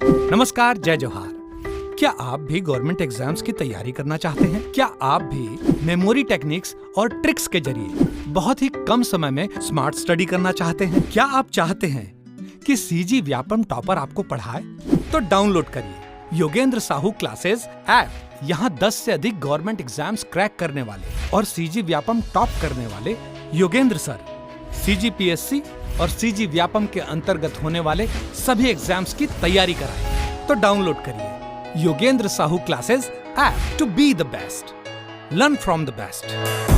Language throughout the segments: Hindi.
नमस्कार, जय जोहार। क्या आप भी गवर्नमेंट एग्जाम्स की तैयारी करना चाहते हैं? क्या आप भी मेमोरी टेक्निक्स और ट्रिक्स के जरिए बहुत ही कम समय में स्मार्ट स्टडी करना चाहते हैं? क्या आप चाहते हैं कि सीजी व्यापम टॉपर आपको पढ़ाए? तो डाउनलोड करिए योगेंद्र साहू क्लासेस ऐप। यहाँ 10 से अधिक गवर्नमेंट एग्जाम्स क्रैक करने वाले और सीजी व्यापम टॉप करने वाले योगेंद्र सर सीजीपीएससी और सीजी व्यापम के अंतर्गत होने वाले सभी एग्जाम्स की तैयारी कराएं। तो डाउनलोड करिए Yogendra Sahu classes app to be the best, learn from the best.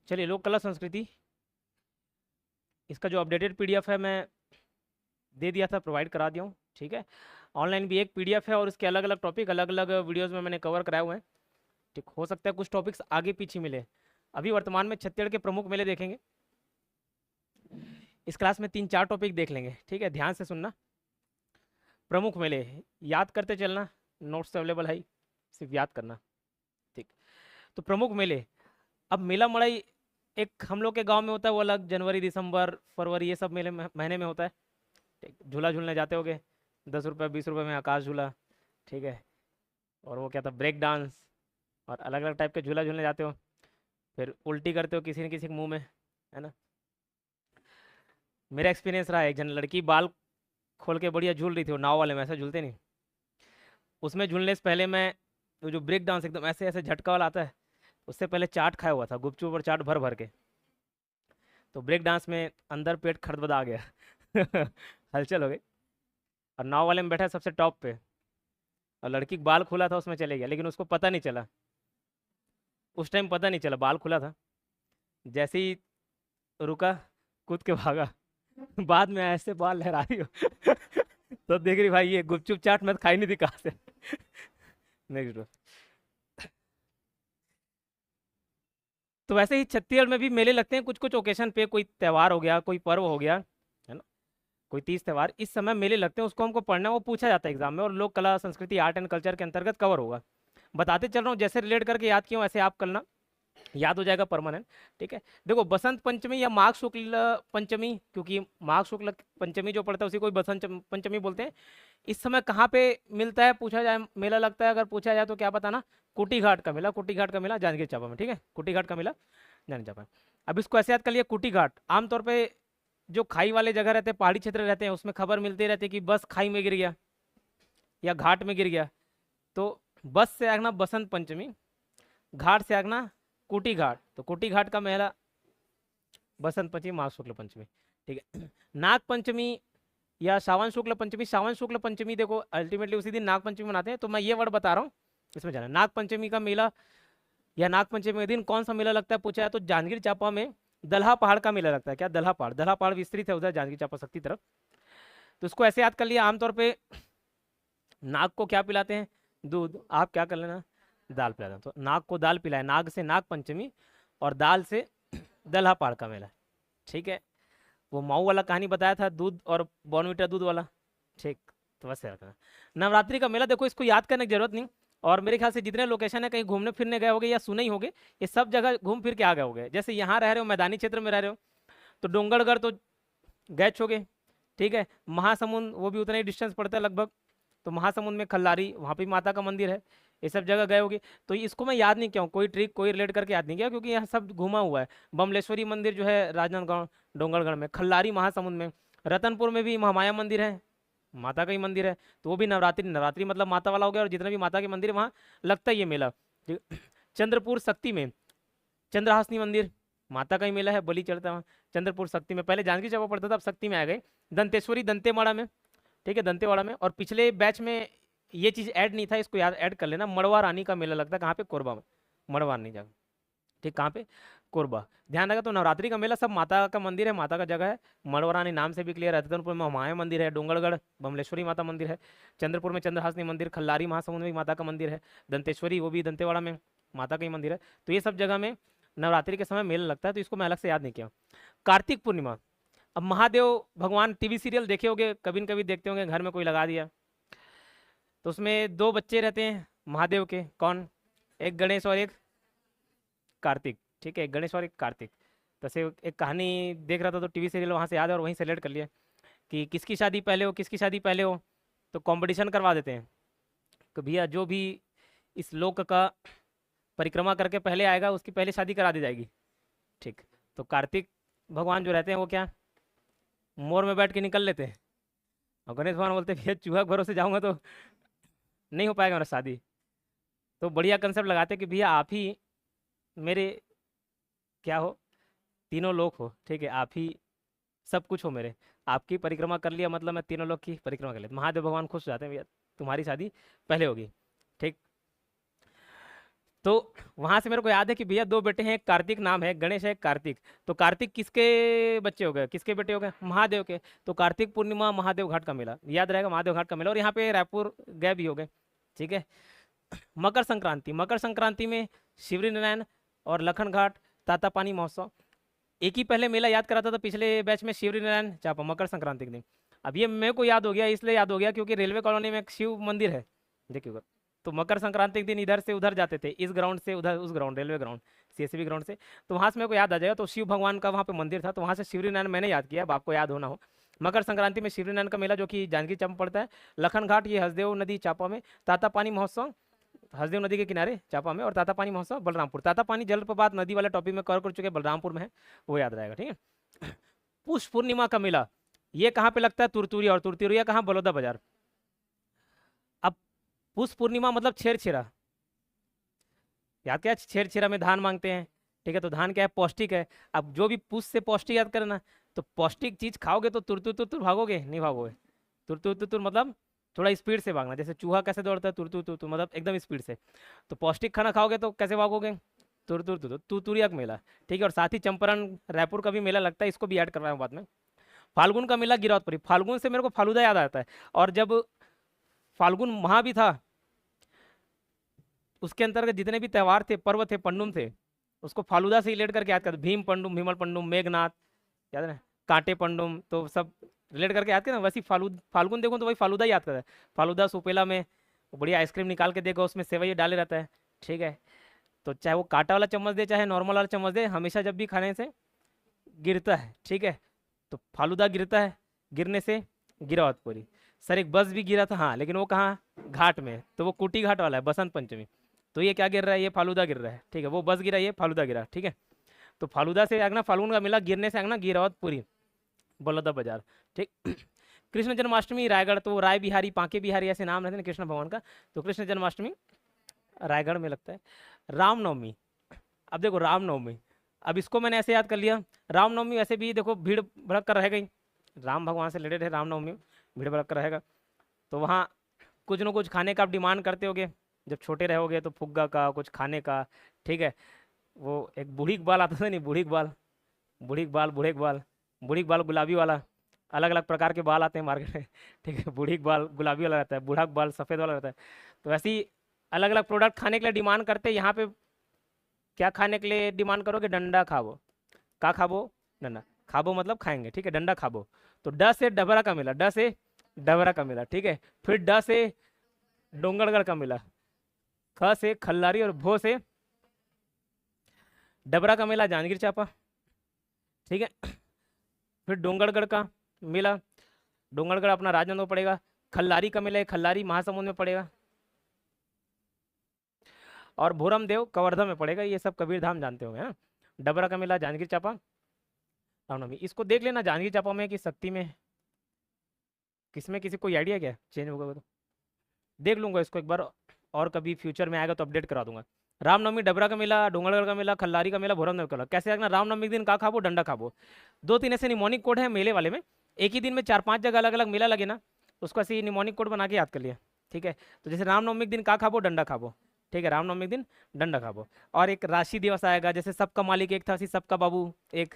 चलिए, लोक कला संस्कृति, इसका जो अपडेटेड पीडीएफ है मैं दे दिया था, प्रोवाइड करा दिया हूँ। ठीक है, ऑनलाइन भी एक पीडीएफ है और उसके अलग अलग टॉपिक अलग अलग वीडियोस में मैंने कवर कराए हुए हैं। ठीक, हो सकता है कुछ टॉपिक्स आगे पीछे मिले। अभी वर्तमान में छत्तीसगढ़ के प्रमुख मेले देखेंगे। इस क्लास में 3-4 टॉपिक देख लेंगे। ठीक है, ध्यान से सुनना। प्रमुख मेले याद करते चलना, नोट्स अवेलेबल है, सिर्फ याद करना। ठीक, तो प्रमुख मेले, अब मेला मड़ई एक हम लोग के गांव में होता है, वो अलग जनवरी दिसंबर फरवरी ये सब मेले महीने में होता है। ठीक, झूला झूलने जाते होगे, 10 रुपये 20 रुपये में आकाश झूला। ठीक है, और वो क्या था, ब्रेक डांस, और अलग अलग टाइप के झूला झूलने जाते हो, फिर उल्टी करते हो किसी न किसी के मुंह में, है ना। मेरा एक्सपीरियंस रहा है, एक जन लड़की बाल खोल के बढ़िया झूल रही थी, वो नाव वाले में ऐसा झूलते नहीं, उसमें झूलने से पहले मैं वो जो ब्रेक डांस एकदम ऐसे ऐसे झटका वाला आता है, उससे पहले चाट खाया हुआ था, गुपचुप और चाट भर भर के। तो ब्रेक डांस में अंदर पेट खड़बड़ा गया हलचल हो गई। और नाव वाले में बैठा सबसे टॉप पे, और लड़की का बाल खुला था, उसमें चले गया, लेकिन उसको पता नहीं चला, उस टाइम पता नहीं चला बाल खुला था। जैसे ही रुका, कूद के भागा बाद में ऐसे बाल लहरा रही हो तो देख रही भाई ये गुपचुप चाट मैं तो खाई नहीं थी कहाँ से नेक्स्ट। तो वैसे ही छत्तीसगढ़ में भी मेले लगते हैं कुछ कुछ ओकेशन पे, कोई त्यौहार हो गया, कोई पर्व हो गया, है ना, कोई तीज त्यौहार, इस समय मेले लगते हैं, उसको हमको पढ़ना, वो पूछा जाता है एग्जाम में, और लोक कला संस्कृति आर्ट एंड कल्चर के अंतर्गत कवर होगा। बताते चल रहा हूँ, जैसे रिलेट करके याद किया वैसे आप करना, याद हो जाएगा परमानेंट। ठीक है, देखो बसंत पंचमी या माघ शुक्ल पंचमी, क्योंकि माघ शुक्ल पंचमी जो पड़ता है उसी को बसंत पंचमी बोलते हैं। इस समय कहाँ पे मिलता है पूछा जाए, मेला लगता है अगर पूछा जाए तो क्या बताना, कुटी घाट का मेला। कुटी घाट का मेला जांजगीर चांपा में। ठीक है, कुटी घाट का मेला जांजगीर चांपा। अब इसको ऐसे याद कर लिया, कुटी घाट आमतौर पे जो खाई वाले जगह रहते हैं, पहाड़ी क्षेत्र रहते हैं, उसमें खबर मिलती रहती है कि बस खाई में गिर गया या घाट में गिर गया, तो बस से आगना बसंत पंचमी, घाट से आगना कुटी घाट। तो कुटी घाट का मेला बसंत पंचमी, माघ शुक्ल पंचमी। ठीक है, नाग पंचमी या सावन शुक्ल पंचमी। सावन शुक्ल पंचमी देखो अल्टीमेटली उसी दिन नाग पंचमी मनाते हैं, तो मैं ये वर्ड बता रहा हूँ, इसमें जाना। नाग पंचमी का मेला या नाग पंचमी के दिन कौन सा मेला लगता है पूछा है, तो जांजगीर चांपा में दल्हा पहाड़ का मेला लगता है। क्या दल्हा पहाड़? दल्हा पहाड़ विस्तृत है उधर जांजगीर चांपा शक्ति तरफ। तो उसको ऐसे याद कर लिया, आमतौर पे नाग को क्या पिलाते हैं, दूध, आप क्या कर लेना, दाल पिला देना। तो नाग को दाल पिलाए, नाग से नाग पंचमी, और दाल से दल्हा पहाड़ का मेला। ठीक है, वो माऊ वाला कहानी बताया था, दूध और बॉर्नविटा दूध वाला। ठीक, तो बस रखना। नवरात्रि का मेला देखो, इसको याद करने की जरूरत नहीं, और मेरे ख्याल से जितने लोकेशन है कहीं घूमने फिरने गए होगे या सुने ही होगे, ये सब जगह घूम फिर के आ गए होगे। जैसे यहाँ रह रहे हो, मैदानी क्षेत्र में रह रहे हो, तो डोंगरगढ़ तो गए होगे। ठीक है, महासमुंद वो भी उतना ही डिस्टेंस पड़ता है लगभग, तो महासमुंद में खल्लारी, वहाँ पे माता का मंदिर है, ये सब जगह गए होगे। तो इसको मैं याद नहीं किया हूँ, कोई ट्रिक कोई रिलेट करके याद नहीं किया, क्योंकि यहाँ सब घुमा हुआ है। बमलेश्वरी मंदिर जो है राजनांदगांव डोंगरगढ़ में, खल्लारी महासमुंद में, रतनपुर में भी महामाया मंदिर है, माता का ही मंदिर है, तो वो भी नवरात्रि, नवरात्रि मतलब माता वाला हो गया, और जितने भी माता के मंदिर है वहाँ लगता है ये मेला। चंद्रपुर शक्ति में चंद्रहासनी मंदिर, माता का ही मेला है, बलि चढ़ता है वहाँ चंद्रपुर शक्ति में। पहले जांजगीर चांपा पड़ता था, अब शक्ति में आ गए। दंतेश्वरी दंतेवाड़ा में, ठीक है, दंतेवाड़ा में। और पिछले बैच में ये चीज़ ऐड नहीं था, इसको याद ऐड कर लेना। मड़वा रानी का मेला लगता है कहाँ पे? कोरबा में। मड़वा रानी जगह, ठीक, कहाँ पे? कोरबा। ध्यान रखा। तो नवरात्रि का मेला सब माता का मंदिर है, माता का जगह है। मड़वा रानी नाम से भी क्लियर है। रतनपुर में माया मंदिर है, डोंगरगढ़ बमलेश्वरी माता मंदिर है, चंद्रपुर में चंद्रहासिनी मंदिर, खल्लारी महासमुंद में भी माता का मंदिर है, दंतेश्वरी वो भी दंतेवाड़ा में माता का ही मंदिर है। तो ये सब जगह में नवरात्रि के समय मेला लगता है, तो इसको मैं अलग से याद नहीं किया। कार्तिक पूर्णिमा, अब महादेव भगवान टीवी सीरियल देखे होंगे, कभी न कभी देखते होंगे, घर में कोई लगा दिया, तो उसमें दो बच्चे रहते हैं महादेव के। कौन? एक गणेश और एक कार्तिक, ठीक है, एक गणेश और एक कार्तिक। तैसे एक कहानी देख रहा था तो टीवी सीरियल वहाँ से याद है, और वहीं सेलेक्ट कर लिया कि किसकी शादी पहले हो, किसकी शादी पहले हो, तो कंपटीशन करवा देते हैं कि भैया जो भी इस लोक का परिक्रमा करके पहले आएगा उसकी पहले शादी करा दी जाएगी, ठीक। तो कार्तिक भगवान जो रहते हैं वो क्या, मोर में बैठ के निकल लेते हैं, और गणेश भगवान बोलते हैं भैया चूहा के भरोसे जाऊंगा तो नहीं हो पाएगा मेरा शादी। तो बढ़िया कंसेप्ट लगाते हैं कि भैया आप ही मेरे क्या हो, तीनों लोक हो, ठीक है, आप ही सब कुछ हो मेरे, आपकी परिक्रमा कर लिया मतलब मैं तीनों लोक की परिक्रमा कर लिया। महादेव भगवान खुश हो जाते हैं, भैया तुम्हारी शादी पहले होगी, ठीक। तो वहां से मेरे को याद है कि भैया दो बेटे हैं, एक कार्तिक नाम है, गणेश है, एक कार्तिक। तो कार्तिक किसके बच्चे हो गए, किसके बेटे हो गए? महादेव के। तो कार्तिक पूर्णिमा महादेव घाट का मेला याद रहेगा, महादेव घाट का मेला। और यहाँ पे रायपुर गए भी हो गए, ठीक है। मकर संक्रांति, मकर संक्रांति में शिवरी नारायण और लखन घाट तातापानी महोत्सव। एक ही पहले मेला याद करा था पिछले बैच में, शिवरी नारायण चापा मकर संक्रांति के दिन। अब ये मेरे को याद हो गया, इसलिए याद हो गया क्योंकि रेलवे कॉलोनी में एक शिव मंदिर है, देखिएगा। तो मकर संक्रांति के दिन इधर से उधर जाते थे, इस ग्राउंड से उधर उस ground, railway ground, CSB ground से। तो वहाँ से मेरे को याद आ जाएगा। तो शिव भगवान का वहाँ पे मंदिर था, तो वहाँ से शिवरी नारायण मैंने याद किया, अब आपको याद होना हो। मकर संक्रांति में शिवरी नारायण का मेला जो कि जांजगीर चांपा पड़ता है। लखन घाट ये हसदेव नदी चापा में। तातापानी महोत्सव हसदेव नदी के किनारे चापा में। और तातापानी महोत्सव बलरामपुर। तातापानी जलप्रपात नदी वाला टॉपिक में कवर कर चुके, बलरामपुर में है, वो याद रहेगा, ठीक है। पुष पूर्णिमा का मेला ये कहाँ पे लगता है? तुरतुरिया। और तुरतुरिया कहाँ? बलौदा बाजार। अब पुष पूर्णिमा मतलब छेरछेरा, याद क्या है? छेरछेरा में धान मांगते हैं, ठीक है। तो धान क्या है? पौष्टिक है। अब जो भी पुष से पौष्टिक याद करना, तो पौष्टिक चीज खाओगे तो तुरतुर तुरतुर भागोगे, नहीं भागोगे। तुरतुर तुरतुर मतलब थोड़ा स्पीड से भागना, जैसे चूहा कैसे दौड़ता है? तुरतुर तुरतुर मतलब एकदम स्पीड से। तो पौष्टिक खाना खाओगे तो कैसे भागोगे? तुरतुर तुरतुर। तुरतुरिया का मेला, ठीक है। और साथ ही चंपारण रायपुर का भी मेला लगता है, इसको भी ऐड करवाया बाद में। फाल्गुन का मेला गिरौदपुरी। फाल्गुन से मेरे को फालूदा याद आता है। और जब फाल्गुन माह भी था, उसके अंतर्गत जितने भी त्यौहार थे, पर्व थे, पंडुम थे, उसको फालूदा से रिलेट करके याद करते। भीम पंडुम, भीमल पंडुम, मेघनाथ, याद है ना, कांटे पंडुम, तो सब रिलेट करके याद करें। वैसे फाल्गुन देखो तो वही फालूदा याद करता है। फालूदा सुपेला में बढ़िया आइसक्रीम निकाल के देखो, उसमें सेवई डाले रहता है, ठीक है। तो चाहे वो कांटा वाला चम्मच दे चाहे नॉर्मल वाला चम्मच दे, हमेशा जब भी खाने से गिरता है, ठीक है। तो फालूदा गिरता है, गिरने से गिरौदपुरी। सर एक बस भी गिरा था, हाँ, लेकिन वो कहाँ? घाट में। तो वो कुटी घाट वाला है, बसंत पंचमी। तो ये क्या गिर रहा है? ये फालूदा गिर रहा है, ठीक है। वो बस गिरा, ये फालूदा गिरा, ठीक है। तो फालूदा से आगना फाल्गुन का मेला, गिरने से आगना गिरौदपुरी, बलौदा बाजार, ठीक। कृष्ण जन्माष्टमी रायगढ़। तो राय बिहारी, पांके बिहारी ऐसे नाम रहते हैं कृष्ण भगवान का। तो कृष्ण जन्माष्टमी रायगढ़ में लगता है। रामनवमी, अब देखो रामनवमी, अब इसको मैंने ऐसे याद कर लिया। रामनवमी वैसे भी देखो भीड़ भड़क कर रहेगा ही, राम भगवान से रिलेटेड है रामनवमी, भीड़ भड़क कर रहेगा। तो वहाँ कुछ न कुछ खाने का आप डिमांड करते होगे, जब छोटे रहोगे तो फुग्गा का, कुछ खाने का, ठीक है। वो एक बूढ़ी बाल आता था नहीं, बूढ़ी बाल, बूढ़ी बाल, बूढ़े बाल, बूढ़ी बाल गुलाबी वाला, अलग अलग प्रकार के बाल आते हैं मार्केट में, ठीक है। बूढ़ी बाल गुलाबी वाला रहता है, बूढ़ा बाल सफ़ेद वाला रहता है। तो ऐसे ही अलग अलग प्रोडक्ट खाने के लिए डिमांड करते हैं। यहाँ पे क्या खाने के लिए डिमांड करोगे? डंडा खाबो। का खाबो? डंडा खाबो मतलब खाएंगे, ठीक है, डंडा खाबो। तो ड से डबरा का मेला, ड से डबरा का मेला, ठीक है। फिर ड से डोंगरगढ़ का मेला, ख से खल्लारी, और भो से डबरा का मेला जांजगीर चांपा, ठीक है। फिर डोंगरगढ़ का मेला, डोंगरगढ़ अपना राजनांदगांव पड़ेगा। खल्लारी का मेला है, खल्लारी महासमुंद में पड़ेगा। और भोरम देव कवर्धा में पड़ेगा। ये सब कबीर धाम जानते होंगे, हाँ। डबरा का मेला जांजगीर चांपा, रामनवमी। इसको देख लेना, जांजगीर चांपा में कि शक्ति में, किसमें, किसी को आइडिया क्या चेंज होगा तो देख लूंगा इसको एक बार, और कभी फ्यूचर में आएगा तो अपडेट करा दूंगा। रामनवमी, डबरा का मेला, डोंगरगढ़ का मेला, खल्लारी का मेला, भोरम देव का मेला। कैसे रखना? रामनवमी के दिन का खाबो? डंडा खाबो। 2-3 ऐसे निमोनिक कोड है मेले वाले में, एक ही दिन में 4-5 जगह अलग अलग मेला लगे ना, उसको ऐसे निमोनिक कोड बना के याद कर लिया, ठीक है। तो जैसे रामनवमी के दिन का खाबो, डंडा खाबो, ठीक है, रामनवमी के दिन डंडा खाबो। और एक राशि दिवस आएगा, जैसे सबका मालिक एक था, ऐसे सबका बाबू एक,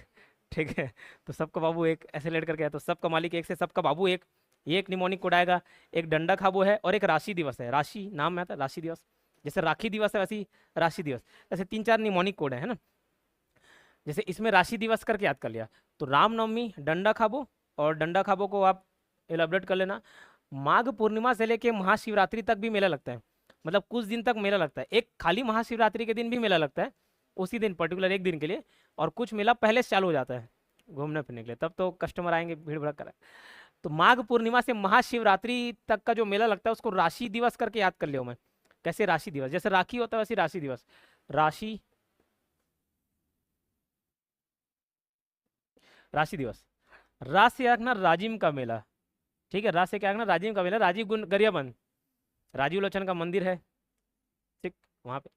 ठीक है। तो सबका बाबू एक ऐसे लेट करके है, तो सबका मालिक एक से सबका बाबू एक, ये एक निमोनिक कोड आएगा। एक डंडा खाबो है और एक राशि दिवस है, राशि नाम में आता है राशि दिवस, जैसे राखी दिवस है वैसी राशि दिवस, ऐसे 3-4 निमोनिक कोड है ना। जैसे इसमें राशि दिवस करके याद कर लिया, तो रामनवमी डंडा खाबो, और डंडा खाबो को आप एलाबरेट कर लेना। माघ पूर्णिमा से लेके महाशिवरात्रि तक भी मेला लगता है, मतलब कुछ दिन तक मेला लगता है। एक खाली महाशिवरात्रि के दिन भी मेला लगता है, उसी दिन पर्टिकुलर एक दिन के लिए, और कुछ मेला पहले से चालू हो जाता है घूमने फिरने के लिए, तब तो कस्टमर आएंगे भीड़ भड़क। तो माघ पूर्णिमा से महाशिवरात्रि तक का जो मेला लगता है उसको राशि दिवस करके याद कर लियो मैं। कैसे राशि दिवस, जैसे राखी होता है वैसे राशि दिवस, राशि राशि दिवस। रास से रखना राजिम का मेला, ठीक है, रास से क्या रखना राजिम का मेला, राजीव गुण गरियाबंद, राजीव लोचन का मंदिर है, ठीक, वहां पे।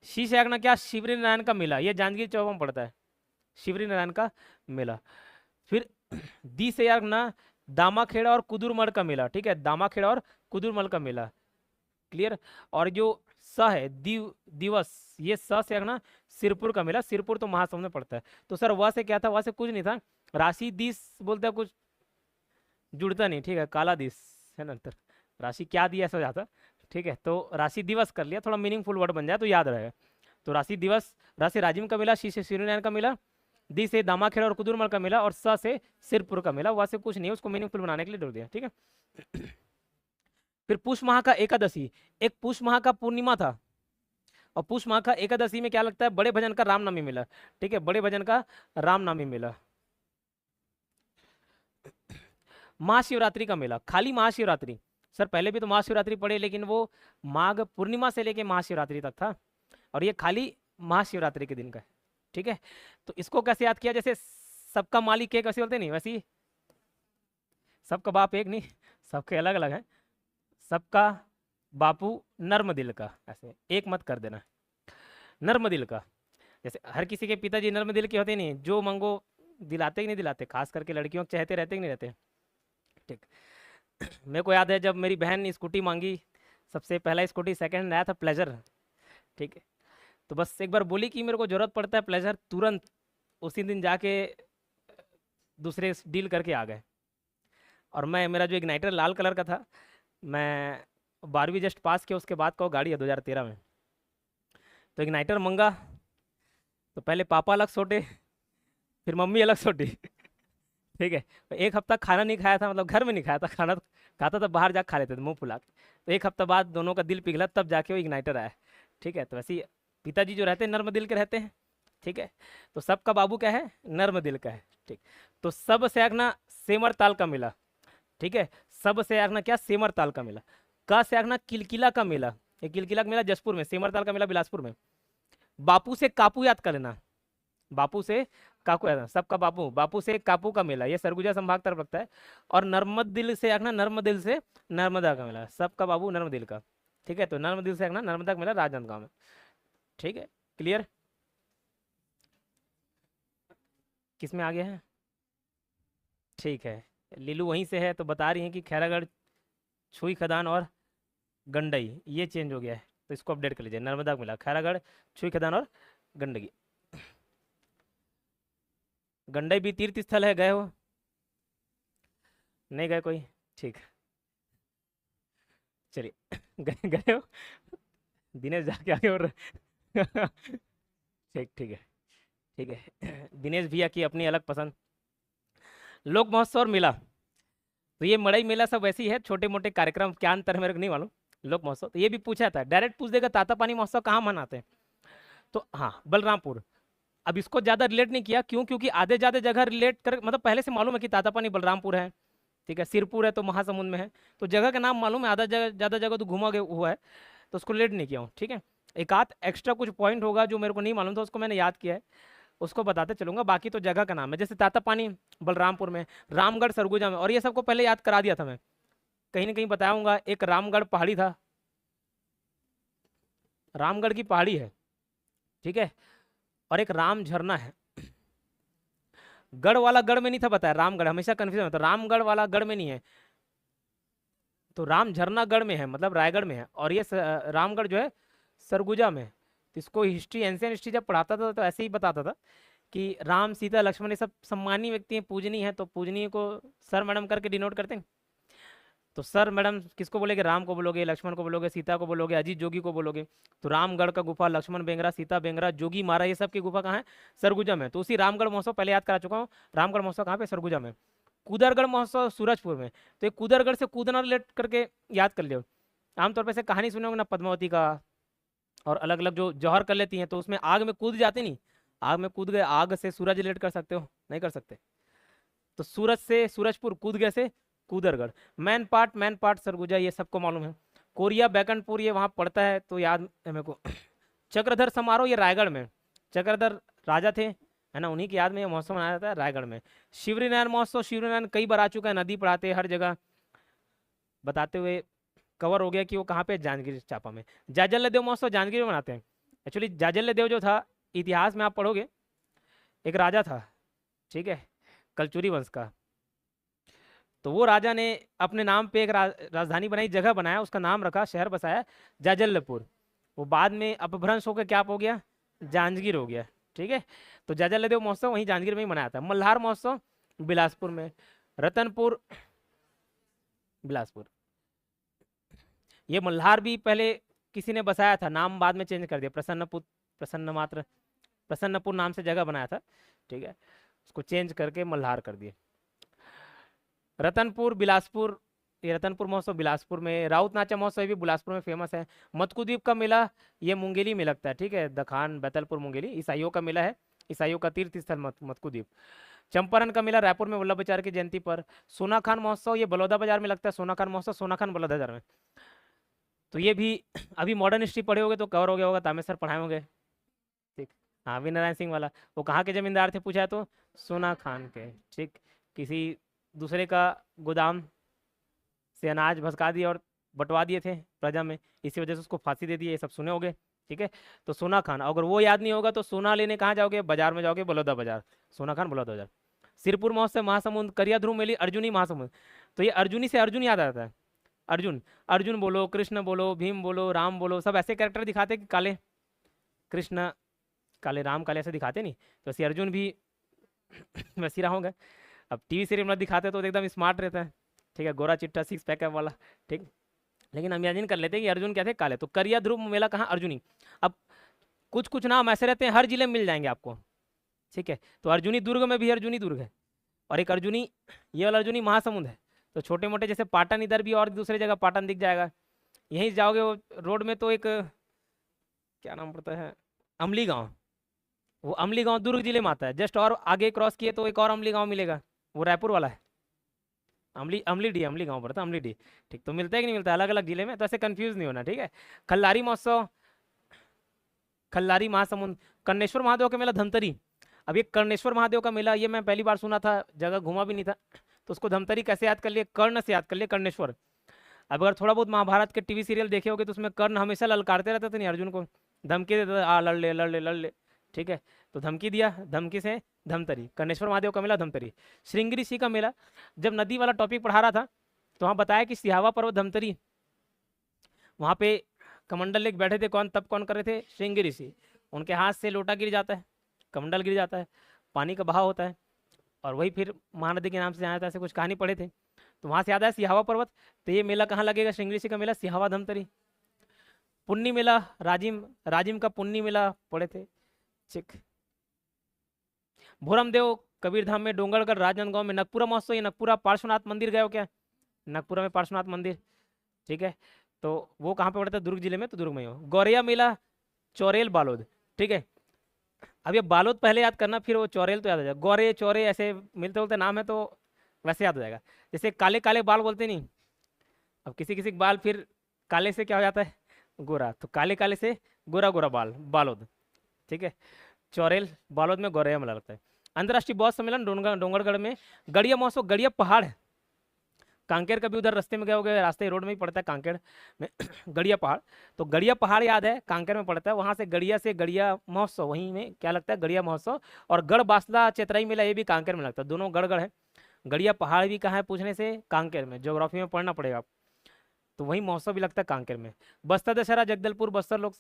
शी से रखना क्या, शिवरी नारायण का मेला, ये जांजगीर चौक में पड़ता है, शिवरी नारायण का मेला। फिर दी से रखना दामाखेड़ा और कुदुरमल का मेला, ठीक है, दामाखेड़ा और कुदुरमल का मेला, क्लियर। और जो स है दिवस, ये स से रखना सिरपुर का मेला, सिरपुर तो महासमुंद में पड़ता है। तो सर वह से क्या था, वह से कुछ नहीं था, राशि दिस बोलते हैं, कुछ जुड़ता नहीं, ठीक है, काला दिस है ना, तो राशि क्या दिया ऐसा जाता, ठीक है। तो राशि दिवस कर लिया, थोड़ा मीनिंगफुल वर्ड बन जाए तो याद रहेगा। तो राशि दिवस, रा से राजिम का मेला, शी से सूर्यनारायण का मेला, दी से दामाखेड़ा और कुदुरमल का मेला, और स से सिरपुर का मेला, वह से कुछ नहीं है, उसको मीनिंगफुल बनाने के लिए जोड़ दिया, ठीक है। फिर पुष माह का एकादशी, एक पुष माह का पूर्णिमा था, और पुष माह का एकादशी में क्या लगता है, बड़े भजन का रामनामी मेला, ठीक है, बड़े भजन का रामनामी मेला। महाशिवरात्रि का मेला, खाली महाशिवरात्रि, सर पहले भी तो महाशिवरात्रि पड़े, लेकिन वो माघ पूर्णिमा से लेके महाशिवरात्रि तक था, और ये खाली महाशिवरात्रि के दिन का है, ठीक है। तो इसको कैसे याद किया, जैसे सबका मालिक एक वैसे बोलते नहीं, वैसे सबका बाप एक नहीं, सबके अलग अलग है। सबका बापू नर्म दिल का, ऐसे एक मत कर देना, नर्म दिल का। जैसे हर किसी के पिताजी नर्म दिल के होते नहीं, जो मंगो दिलाते कि नहीं दिलाते, खास करके लड़कियों को चाहते रहते कि नहीं रहते, ठीक। मेरे को याद है जब मेरी बहन ने स्कूटी मांगी, सबसे पहला स्कूटी सेकंड हैंड आया था प्लेजर, ठीक है। तो बस एक बार बोली कि मेरे को जरूरत पड़ता है प्लेजर, तुरंत उसी दिन जाके दूसरे डील करके आ गए। और मैं, मेरा जो इग्नाइटर लाल कलर का था, मैं 12वीं जस्ट पास किया, उसके बाद का वो गाड़ी है 2013 में। तो इग्नाइटर मंगा, तो पहले पापा अलग सोटे, फिर मम्मी अलग सोटी, ठीक है। तो एक हफ्ता खाना नहीं खाया था, मतलब घर में नहीं खाया था खाना, तो खाता था बाहर जाकर खा लेते थे मुंह फुला के। तो एक हफ्ता बाद दोनों का दिल पिघला, तब जाके वो इग्नाइटर आया, ठीक है। तो वैसे ही पिताजी जो रहते हैं नर्म दिल के रहते हैं, ठीक है। तो सबका बाबू क्या है, नर्म दिल का है, ठीक। तो सब से आगना सेमर ताल का मिला, ठीक है, सब से आगना क्या, सेमर ताल का मेला। का से आगना किलकिला का मेला, ये किलकिला का मेला जसपुर में, सेमर ताल का मेला बिलासपुर में। बापू से कापू याद कर लेना, बापू से काकू याद, सबका बापू, बापू से कापू का मेला, ये सरगुजा संभाग तरफ लगता है। और नर्मद दिल से आगना, नर्म दिल से नर्मदा का मेला, सबका बाबू नर्म दिल का, ठीक है। तो नर्म दिल से आगना नर्मदा का मेला राजनांदगांव में, ठीक है, क्लियर। किस में आ गया है, ठीक है। लीलू वहीं से है, तो बता रही हैं कि खैरागढ़, छुई खदान और गंडई ये चेंज हो गया है, तो इसको अपडेट कर लीजिए, नर्मदा का मिला, खैरागढ़, छुई खदान और गंडकी। गंडई भी तीर्थ स्थल है, गए हो, नहीं गए कोई, ठीक, चलिए। गए हो, दिनेश जाके आगे और ठीक, ठीक है, ठीक है। दिनेश भैया की अपनी अलग पसंद। लोक महोत्सव और मेला, तो ये मड़ई मेला सब वैसे ही है, छोटे मोटे कार्यक्रम, क्या अंतर है मेरे को नहीं मालूम। लोक महोत्सव तो ये भी पूछा था, डायरेक्ट पूछ देगा तातापानी महोत्सव कहाँ मनाते हैं, तो हाँ बलरामपुर। अब इसको ज़्यादा रिलेट नहीं किया, क्यों, क्योंकि आधे ज़्यादा जगह रिलेट कर, मतलब पहले से मालूम है कि तातापानी बलरामपुर है, ठीक है, सिरपुर है तो महासमुंद में है, तो जगह का नाम मालूम है, आधा जगह ज़्यादा जगह तो घुमा गया हुआ है, तो उसको रिलेट नहीं किया हूँ, ठीक है। एक आध एक्स्ट्रा कुछ पॉइंट होगा जो मेरे को नहीं मालूम था, उसको मैंने याद किया है, उसको बताते चलूंगा। बाकी तो जगह का नाम है, जैसे तातापानी बलरामपुर में, रामगढ़ सरगुजा में, और ये सबको पहले याद करा दिया था मैं, कहीं ना कहीं बताऊंगा। एक रामगढ़ पहाड़ी था, रामगढ़ की पहाड़ी है, ठीक है, और एक राम झरना है। गढ़ वाला गढ़ में नहीं था बताया, रामगढ़, हमेशा कंफ्यूजन होता है, रामगढ़ वाला गढ़ में नहीं है, तो राम झरना गढ़ में है, मतलब रायगढ़ में है, और ये रामगढ़ जो है सरगुजा में है। तो इसको हिस्ट्री, एंशियंट हिस्ट्री जब पढ़ाता था तो ऐसे ही बताता था कि राम सीता लक्ष्मण ये सब सम्मानीय व्यक्ति हैं, पूजनीय है, तो पूजनीय को सर मैडम करके डिनोट करते हैं। तो सर मैडम किसको बोलेगे, राम को बोलोगे, लक्ष्मण को बोलोगे, सीता को बोलोगे, अजीत जोगी को बोलोगे। तो रामगढ़ का गुफा, लक्ष्मण बेंगरा, सीता बेंगरा, जोगी मारा, ये सब की गुफा कहाँ है, सरगुजा में। तो उसी रामगढ़ महोत्सव पहले याद करा चुका हूँ, रामगढ़ महोत्सव कहाँ पे, सरगुजा में। कुदरगढ़ महोत्सव सूरजपुर में। तो ये कुदरगढ़ से कूदना रिलेट करके याद कर लियो। आमतौर पर से कहानी सुने होंगे ना पद्मावती का, और अलग अलग जो जौहर कर लेती हैं तो उसमें आग में कूद जाते नहीं, आग में कूद गए, आग से सूरज रिलेट कर सकते हो, नहीं कर सकते। तो सूरज से सूरजपुर, कूद गए से कूदरगढ़। मैन पार्ट सरगुजा, ये सबको मालूम है। कोरिया बैकंठपुर ये वहाँ पड़ता है तो याद है मेरे को। चक्रधर समारोह ये रायगढ़ में, चक्रधर राजा थे है ना, उन्हीं की याद में ये महोत्सव मनाया जाता है रायगढ़ में। शिवरीनारायण महोत्सव, शिवरीनारायण कई बार आ चुका है, नदी पढ़ाते हर जगह बताते हुए कवर हो गया कि वो कहाँ पे, जांजगीर चांपा में। जाजल्य देव महोत्सव जांजगीर में मनाते हैं। एक्चुअली जाजल्य देव जो था, इतिहास में आप पढ़ोगे, एक राजा था, ठीक है, कलचुरी वंश का। तो वो राजा ने अपने नाम पे एक राजधानी बनाई, जगह बनाया, उसका नाम रखा, शहर बसाया जाजल्यपुर। वो बाद में अपभ्रंश होकर क्या हो गया, जांजगीर हो गया, ठीक है। तो जाजल्य देव महोत्सव वहीं जांजगीर में ही मनाया था। मल्हार महोत्सव बिलासपुर में। रतनपुर, बिलासपुर। ये मल्हार भी पहले किसी ने बसाया था, नाम बाद में चेंज कर दिया, प्रसन्नपुर नाम से जगह बनाया था, ठीक है, उसको चेंज करके मल्हार कर दिए। रतनपुर, बिलासपुर, ये रतनपुर महोत्सव बिलासपुर में। राउत नाचा महोत्सव भी बिलासपुर में फेमस है। मतकुद्वीप का मेला ये मुंगेली में लगता है, ठीक है, दखान बैतलपुर मुंगेली, ईसाइयों का मेला है, ईसाइयों का तीर्थ स्थल मतकुद्वीप। चंपारण का मेला रायपुर में वल्लभाचार्य की जयंती पर। सोनाखान महोत्सव ये बलौदा बाजार में लगता है, सोनाखान महोत्सव, सोनाखान बलौदा बाजार में। तो ये भी अभी मॉडर्न हिस्ट्री पढ़े होगे तो कवर हो गया होगा, तामेसर पढ़ाए होंगे, ठीक। हाँ, वीर नारायण सिंह वाला, वो कहाँ के जमींदार थे पूछा तो सोनाखान के, ठीक। किसी दूसरे का गोदाम से अनाज भसका दिए और बंटवा दिए थे प्रजा में, इसी वजह से उसको फांसी दे दी, ये सब सुने होगे, ठीक है। तो सोना खान, अगर वो याद नहीं होगा तो सोना लेने कहाँ जाओगे, बाजार में जाओगे, बलौदा बाजार, सोना खान बलौदा बाजार। सिरपुर महोत्सव महासमुंद। करिया ध्रुव मेली अर्जुनी महासमुंद। तो ये अर्जुनी से अर्जुन याद आता है, अर्जुन, अर्जुन बोलो, कृष्ण बोलो, भीम बोलो, राम बोलो, सब ऐसे कैरेक्टर दिखाते कि काले कृष्ण, काले राम, काले ऐसे दिखाते नहीं, तो ऐसे अर्जुन भी वैसी रहा होगा। अब टीवी सीरियल में दिखाते तो एकदम स्मार्ट रहता है, ठीक है, गोरा चिट्टा सिक्स पैक वाला, ठीक। लेकिन हम इमेजिन कर लेते हैं कि अर्जुन क्या थे, काले। तो करिया ध्रुव मेला कहाँ, अर्जुनी। अब कुछ कुछ नाम ऐसे रहते हैं हर जिले में मिल जाएंगे आपको, ठीक है। तो अर्जुनी दुर्ग में भी अर्जुनी दुर्ग है, और एक अर्जुनी, ये वाला अर्जुनी महासमुंद है। तो छोटे मोटे जैसे पाटन, इधर भी और दूसरी जगह पाटन दिख जाएगा। यहीं जाओगे वो रोड में तो एक क्या नाम पड़ता है, अमली गाँव, वो अमली गाँव दुर्ग जिले में आता है। जस्ट और आगे क्रॉस किए तो एक और अमली गाँव मिलेगा, वो रायपुर वाला है। अमली गांव पड़ता है, अमली डी, ठीक। तो मिलता है कि नहीं मिलता, अलग अलग जिले में, तो ऐसे कंफ्यूज नहीं होना, ठीक है। खल्लारी महोत्सव, खल्लारी महासमुंद। कर्णेश्वर महादेव का मेला धमतरी। अब ये कर्णेश्वर महादेव का मेला, ये मैं पहली बार सुना था, जगह घुमा भी नहीं था, तो उसको धमतरी कैसे याद कर लिए, कर्ण से याद कर लिए, कर्णेश्वर। अब अगर थोड़ा बहुत महाभारत के टीवी सीरियल देखे होगे तो उसमें कर्ण हमेशा ललकारते रहते थे नहीं, अर्जुन को धमकी देते, आ लड़ ले लड़ ले लड़ ले, ठीक है। तो धमकी दिया, धमकी से धमतरी। कर्णेश्वर महादेव का मेला धमतरी। श्रृंगी ऋषि का मेला, जब नदी वाला टॉपिक पढ़ा रहा था तो वहाँ बताया कि सिहावा पर्वत धमतरी, वहाँ पे कमंडल लेके बैठे थे, कौन तब कौन कर रहे थे, श्रृंगी ऋषि। उनके हाथ से लोटा गिर जाता है, कमंडल गिर जाता है, पानी का बहाव होता है, और वही फिर महानदी के नाम से जाना था, ऐसे कुछ कहानी पढ़े थे, तो वहाँ से याद आया सिहावा पर्वत। तो ये मेला कहाँ लगेगा, श्रृंगी ऋषि का मेला सिहावा धमतरी। पुन्नी मेला राजिम, राजिम का पुन्नी मेला पढ़े थे, ठीक। भोरमदेव कबीरधाम में, डोंगरगढ़ राजनांदगांव में। नगपुरा महोत्सव, ये नगपुरा पार्श्वनाथ मंदिर गए हो क्या, नगपुरा में पार्श्वनाथ मंदिर, ठीक है। तो वो कहाँ पे पड़ता है, दुर्ग जिले में, तो दुर्ग में हो। गौरैया मेला चौरेल बालोद, ठीक है। अब ये बालोद पहले याद करना, फिर वो चौरेल तो याद आ जाएगा। गौरे चौरे ऐसे मिलते जुलते नाम है तो वैसे याद हो जाएगा। जैसे काले काले बाल बोलते नहीं, अब किसी किसी बाल फिर काले से क्या हो जाता है, गोरा, तो काले काले से गोरा गोरा बाल, बालोद, ठीक है। चौरेल बालोद में गौरैया मेला लगता है। अंतर्राष्ट्रीय बौद्ध सम्मेलन डोंगरगढ़ में। गड़िया महोत्सव, गड़िया पहाड़ है, कांकेर का भी उधर रास्ते में गए होगे, रास्ते रोड में ही पड़ता है कांकेर में गड़िया पहाड़। तो गड़िया पहाड़ याद है, कांकेर में पड़ता है। वहां से गड़िया महोत्सव, वहीं में क्या लगता है, गड़िया महोत्सव। और गढ़ बासला चेतराई मेला, ये भी कांकेर में लगता है। दोनों गढ़ है। गड़िया पहाड़ भी कहाँ है पूछने से, कांकेर में, ज्योग्राफी में पढ़ना पड़ेगा। तो वही महोत्सव भी लगता है कांकेर में। बस्तर दशहरा जगदलपुर, बस्तर लोक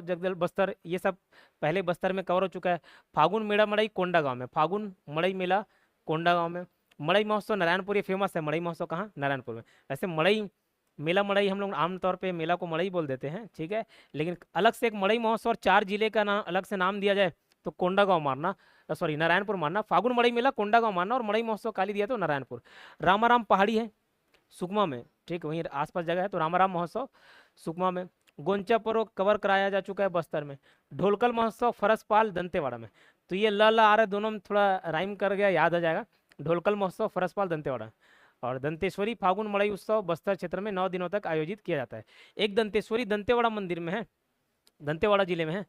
जगदल बस्तर, ये सब पहले बस्तर में कवर हो चुका है। फागुन मेला मड़ई कोंडा गांव में, फागुन मड़ई मेला कोंडा गांव में। मड़ई महोत्सव नारायणपुर, ये फेमस है। मड़ई महोत्सव कहाँ, नारायणपुर में। ऐसे मड़ई मेला, मड़ई हम लोग आमतौर पे मेला को मड़ई बोल देते हैं, ठीक है। लेकिन अलग से एक मड़ई महोत्सव और 4 जिले का नाम अलग से नाम दिया जाए तो कोंडा गांव मारना, सॉरी नारायणपुर मारना। फागुन मड़ई मेला कोंडा गांव मारना, और मड़ई महोत्सव काली दिया तो नारायणपुर। रामाराम पहाड़ी है सुकमा में, ठीक, वहीं आसपास जगह है। तो रामाराम महोत्सव सुकमा में। गोंचा पर्व कवर कराया जा चुका है बस्तर में। ढोलकल महोत्सव फरसपाल दंतेवाड़ा में। तो ये ल आ रहा है, दोनों में थोड़ा राइम कर गया, याद आ जाएगा। ढोलकल महोत्सव फरसपाल दंतेवाड़ा। और दंतेश्वरी फागुन मड़ई उत्सव बस्तर क्षेत्र में 9 दिनों तक आयोजित किया जाता है। एक दंतेश्वरी दंतेवाड़ा मंदिर में है, दंतेवाड़ा जिले में है।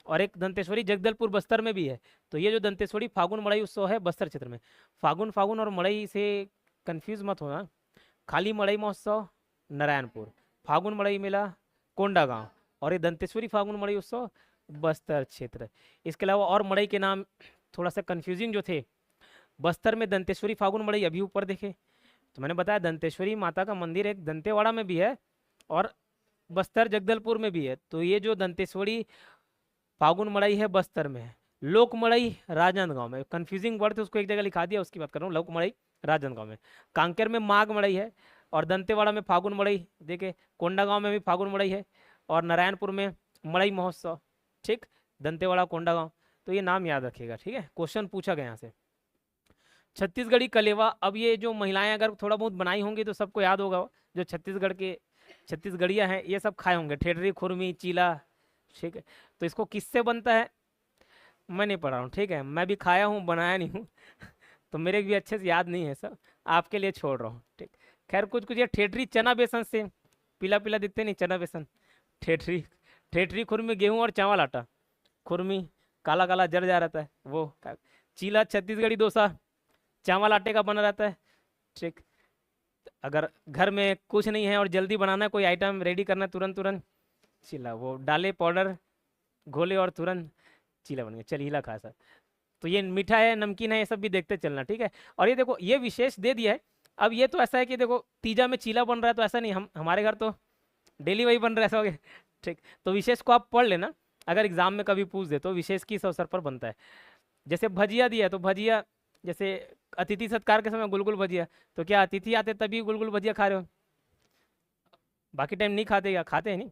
और एक दंतेश्वरी जगदलपुर बस्तर में भी है। तो ये जो दंतेश्वरी फागुन मड़ई उत्सव है बस्तर क्षेत्र में। फागुन फागुन और मड़ई से कंफ्यूज मत होना। खाली मड़ई महोत्सव नारायणपुर, फागुन मड़ई मेला कोंडागांव, और ये दंतेश्वरी फागुन मड़ई उत्सव बस्तर क्षेत्र। इसके अलावा और मड़ई के नाम थोड़ा सा कंफ्यूजिंग जो थे, बस्तर में दंतेश्वरी फागुन मड़ई, अभी ऊपर देखे तो मैंने बताया दंतेश्वरी माता का मंदिर एक दंतेवाड़ा में भी है और बस्तर जगदलपुर में भी है। तो ये जो दंतेश्वरी फागुन मड़ई है बस्तर में है। लोक मड़ई राजनांदगांव में, कंफ्यूजिंग वर्ड थे उसको एक जगह लिखा दिया, उसकी बात कर रहा हूँ। लोक मड़ई राजनांदगांव में। कांकेर में माघ मड़ई है, और दंतेवाड़ा में फागुन मड़ई, देखे कोंडागांव में भी फागुन मड़ई है, और नारायणपुर में मड़ई महोत्सव, ठीक, दंतेवाड़ा कोंडागांव। तो ये नाम याद रखिएगा, ठीक है, क्वेश्चन पूछा गया यहाँ से। छत्तीसगढ़ी कलेवा, अब ये जो महिलाएं अगर थोड़ा बहुत बनाई होंगी तो सबको याद होगा, जो छत्तीसगढ़ के छत्तीसगढ़िया हैं ये सब खाए होंगे, ठेडरी खुरमी चीला, ठीक है। तो इसको किससे बनता है मैं नहीं पढ़ा हूँ, ठीक है, मैं भी खाया हूँ, बनाया नहीं हूँ तो मेरे भी अच्छे से याद नहीं है सब, आपके लिए छोड़ रहा हूँ, ठीक। खैर कुछ कुछ ये ठेठरी चना बेसन से, पीला पीला दिखते नहीं, चना बेसन, ठेठरी। ठेठरी खुरमी गेहूं और चावल आटा, खुरमी काला काला जड़ जा रहता है वो। चीला छत्तीसगढ़ी डोसा चावल आटे का बना रहता है, ठीक। अगर घर में कुछ नहीं है और जल्दी बनाना है, कोई आइटम रेडी करना है तुरंत तुरंत, चीला, वो डाले पाउडर घोले और तुरंत चीला बन गया, चलीला खा सर। तो ये मीठा है नमकीन है, ये सब भी देखते चलना, ठीक है। और ये देखो ये विशेष दे दिया है। अब ये तो ऐसा है कि देखो तीजा में चीला बन रहा है, तो ऐसा नहीं, हम हमारे घर तो डेली वही बन रहा है, ऐसा हो गया, ठीक। तो विशेष को आप पढ़ लेना, अगर एग्जाम में कभी पूछ दे तो विशेष किस अवसर पर बनता है। जैसे भजिया दिया है, तो भजिया जैसे अतिथि सत्कार के समय गुलगुल भजिया, तो क्या अतिथि आते तभी गुलगुल भजिया खा रहे हो, बाकी टाइम नहीं खाते, या खाते हैं नहीं,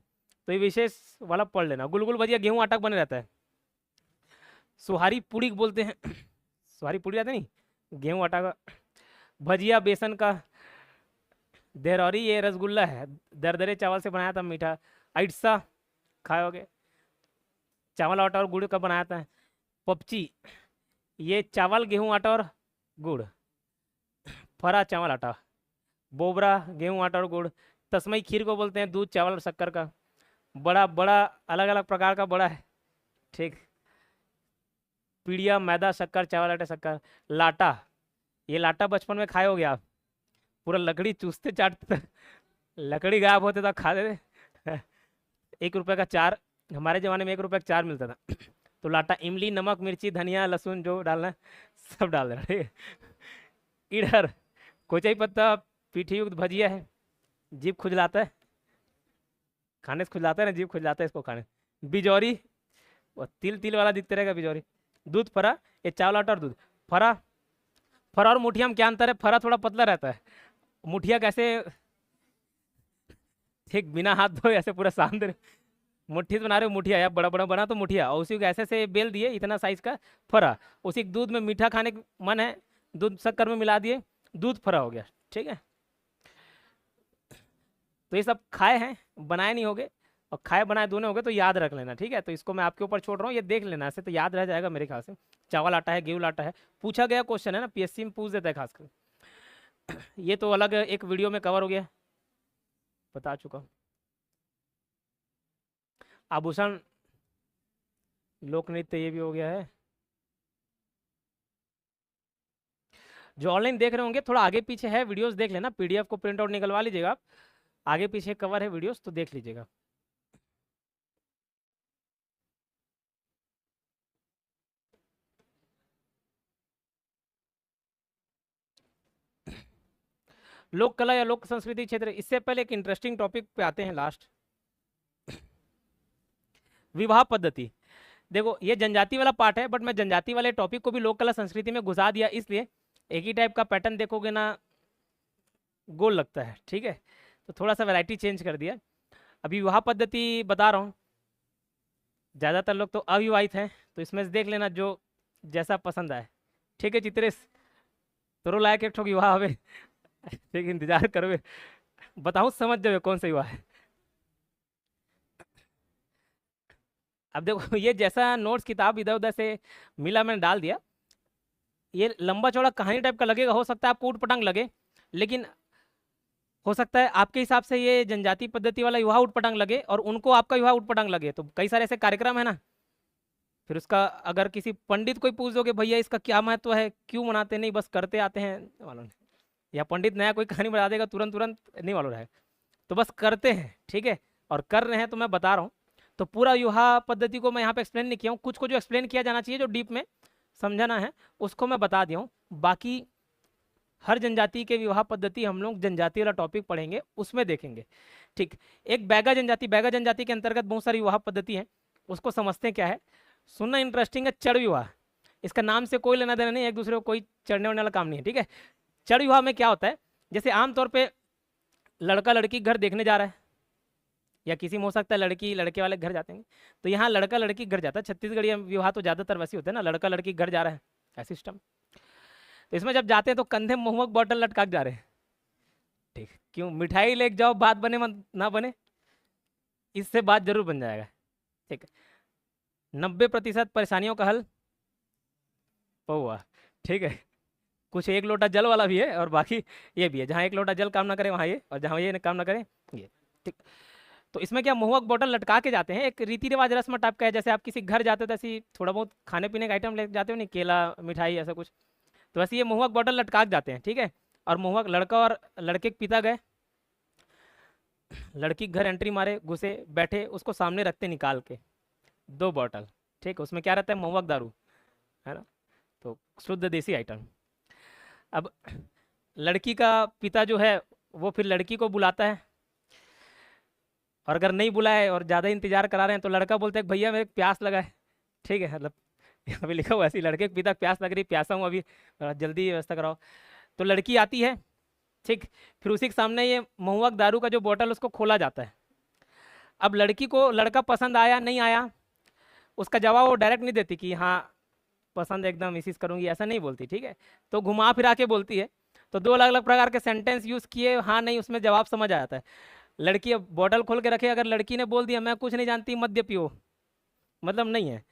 तो ये विशेष वाला पढ़ लेना। गुलगुल भजिया गेहूं आटा बने रहता है। सुहारी पूड़ी बोलते हैं सुहारी पूड़ी आते नहीं, गेहूं आटा का। भजिया बेसन का। देरौरी ये रसगुल्ला है, दरदरे चावल से बनाया था मीठा। अइटसा खाओगे, चावल आटा और गुड़ का बनाया था। पपची ये चावल गेहूं आटा और गुड़। फरा चावल आटा। बोबरा गेहूं आटा और गुड़। तस्मई खीर को बोलते हैं दूध चावल और शक्कर का। बड़ा बड़ा अलग अलग प्रकार का बड़ा है, ठीक। पीड़िया मैदा शक्कर चावल आटा शक्कर। लाटा, ये लाटा बचपन में खाए हो गया आप, पूरा लकड़ी चूसते चाटते लकड़ी गायब होते तो खाते थे 1 रुपए का 4, हमारे ज़माने में 1 रुपए का 4 मिलता था तो लाटा। इमली नमक मिर्ची धनिया लहसुन जो डालना है सब डाल देना, ठीक है। इधर कोचाई पत्ता पीठी युक्त भजिया है, जीभ खुजलाता है, खाने से खुजलाता है ना, जीभ खुजलाता है इसको खाने। बिजौरी, वो तिल तिल वाला दिखते रहेगा बिजौरी। दूध फरा, ये चावल आटा और दूध। फरा, फरा और मुठिया में क्या अंतर है, फरा थोड़ा पतला रहता है, मुठिया कैसे ठीक बिना हाथ धोए ऐसे पूरा शांत मुट्ठी से बना रहे हो, मुठिया या बड़ा बड़ा बना तो मुठिया, और उसी को ऐसे से बेल दिए इतना साइज का फरा। उसी दूध में मीठा खाने का मन है, दूध शक्कर में मिला दिए, दूध फरा हो गया, ठीक है। तो ये सब खाए हैं, बनाए नहीं होगे, और खाए बनाए दोनों हो गए, तो याद रख लेना, ठीक है। तो इसको मैं आपके ऊपर छोड़ रहा हूँ, ये देख लेना, ऐसे तो याद रह जाएगा मेरे ख्याल से। चावल आटा है गेहूं आटा है, पूछा गया क्वेश्चन है ना, पीएससी में पूछ देता है खासकर ये तो अलग एक वीडियो में कवर हो गया, बता चुका हूँ। आभूषण लोक नृत्य ये भी हो गया है। जो ऑनलाइन देख रहे होंगे थोड़ा आगे पीछे है, वीडियोस देख लेना, पीडीएफ को प्रिंट आउट निकलवा लीजिएगा आप, आगे पीछे कवर है वीडियोस तो देख लीजिएगा। लोक कला या लोक संस्कृति क्षेत्र, इससे पहले एक इंटरेस्टिंग टॉपिक पे आते हैं लास्ट, विवाह पद्धति। देखो ये जनजाति वाला पार्ट है, बट मैं जनजाति वाले टॉपिक को भी लोक कला संस्कृति में घुसा दिया, इसलिए एक ही टाइप का पैटर्न देखोगे ना, गोल लगता है, ठीक है, तो थोड़ा सा वैरायटी चेंज कर दिया। अभी विवाह पद्धति बता रहा हूँ, ज़्यादातर लोग तो अविवाहित हैं, तो इसमें से देख लेना जो जैसा पसंद आए, ठीक है। चित्रेश तोरो लायक एक ठोक विवाह हवे ठीक, इंतजार करोगे, बताऊँ समझ जाओगे कौन सा विवाह है। अब देखो ये जैसा नोट्स किताब इधर उधर से मिला मैंने डाल दिया, ये लंबा चौड़ा कहानी टाइप का लगेगा, हो सकता है आपको ऊट पटांग लगे, लेकिन हो सकता है आपके हिसाब से ये जनजाति पद्धति वाला विवाह उठ पटांग लगे और उनको आपका विवाह उठ पटांग लगे। तो कई सारे ऐसे कार्यक्रम है ना, फिर उसका अगर किसी पंडित को ही पूछ दोगे भैया इसका क्या महत्व है, क्यों मनाते, नहीं बस करते आते हैं, मालूम नहीं, या पंडित नया कोई कहानी बता देगा तुरंत तुरंत नहीं मालूम है, तो बस करते हैं, ठीक है, और कर रहे हैं तो मैं बता रहा हूँ। तो पूरा विवाह पद्धति को मैं यहाँ पे एक्सप्लेन नहीं किया हूँ, कुछ को जो एक्सप्लेन किया जाना चाहिए, जो डीप में समझाना है उसको मैं बता दिया हूँ। बाकी हर जनजाति के विवाह पद्धति हम लोग जनजाति वाला टॉपिक पढ़ेंगे, उसमें देखेंगे, ठीक। एक बैगा जनजाति, बैगा जनजाति के अंतर्गत बहुत सारी विवाह पद्धति है, उसको समझते हैं क्या है। सुनना इंटरेस्टिंग है, चढ़ विवाह, इसका नाम से कोई लेना देना नहीं, एक दूसरे को कोई चढ़ने वाला काम नहीं है, ठीक है। चढ़ विवाह में क्या होता है, जैसे आमतौर पर लड़का लड़की घर देखने जा रहा है, या किसी में हो सकता है लड़की लड़के वाले घर जाते हैं, तो यहाँ लड़का लड़की घर जाता है। छत्तीसगढ़ी विवाह तो ज़्यादातर वैसे होते हैं ना, लड़का लड़की घर जा रहा है, ऐसा सिस्टम। तो इसमें जब जाते हैं तो कंधे में महुआ बॉटल लटका के जा रहे हैं, ठीक, क्यों, मिठाई लेके जाओ, बात बने ना बने, इससे बात जरूर बन जाएगा, ठीक है। 90% परेशानियों का हल पौआ, ठीक है। कुछ एक लोटा जल वाला भी है और बाकी ये भी है, जहाँ एक लोटा जल काम ना करे वहाँ ये, और जहाँ ये काम ना करे ये, ठीक। तो इसमें क्या, महुआ बॉटल लटका के जाते हैं, एक रीति रिवाज रस्म टाइप का है, जैसे आप किसी घर जाते हो तो ऐसी थोड़ा बहुत खाने पीने का आइटम लेके जाते हो नहीं, केला मिठाई ऐसा कुछ, तो वैसे ये महुआ बॉटल लटका के जाते हैं, ठीक है। और महुआ लड़का और लड़के के पिता गए, लड़की घर एंट्री मारे, घुसे, बैठे, उसको सामने रखते निकाल के 2 बॉटल, ठीक, उसमें क्या रहता है, महुआ दारू, है ना, तो शुद्ध देसी आइटम। अब लड़की का पिता जो है वो फिर लड़की को बुलाता है, और अगर नहीं बुलाए और ज़्यादा इंतजार करा रहे हैं तो लड़का बोलता है भैया मेरे प्यास लगा है, ठीक है, मतलब यहाँ पे लिखा हुआ ऐसे, लड़के के पिता प्यास लग रही, प्यासा हूँ अभी, जल्दी व्यवस्था कराओ। तो लड़की आती है, ठीक, फिर उसी के सामने ये महुआ दारू का जो बोतल उसको खोला जाता है। अब लड़की को लड़का पसंद आया नहीं आया, उसका जवाब वो डायरेक्ट नहीं देती कि हाँ पसंद एकदम इसी से करूँगी, ऐसा नहीं बोलती, ठीक है, तो घुमा फिरा के बोलती है। तो 2 अलग अलग प्रकार के सेंटेंस यूज़ किए, हाँ नहीं उसमें जवाब समझ आ जाता है। लड़की अब बॉटल खोल के रखे, अगर लड़की ने बोल दिया मैं कुछ नहीं जानती, मद्य पियो, मतलब नहीं है,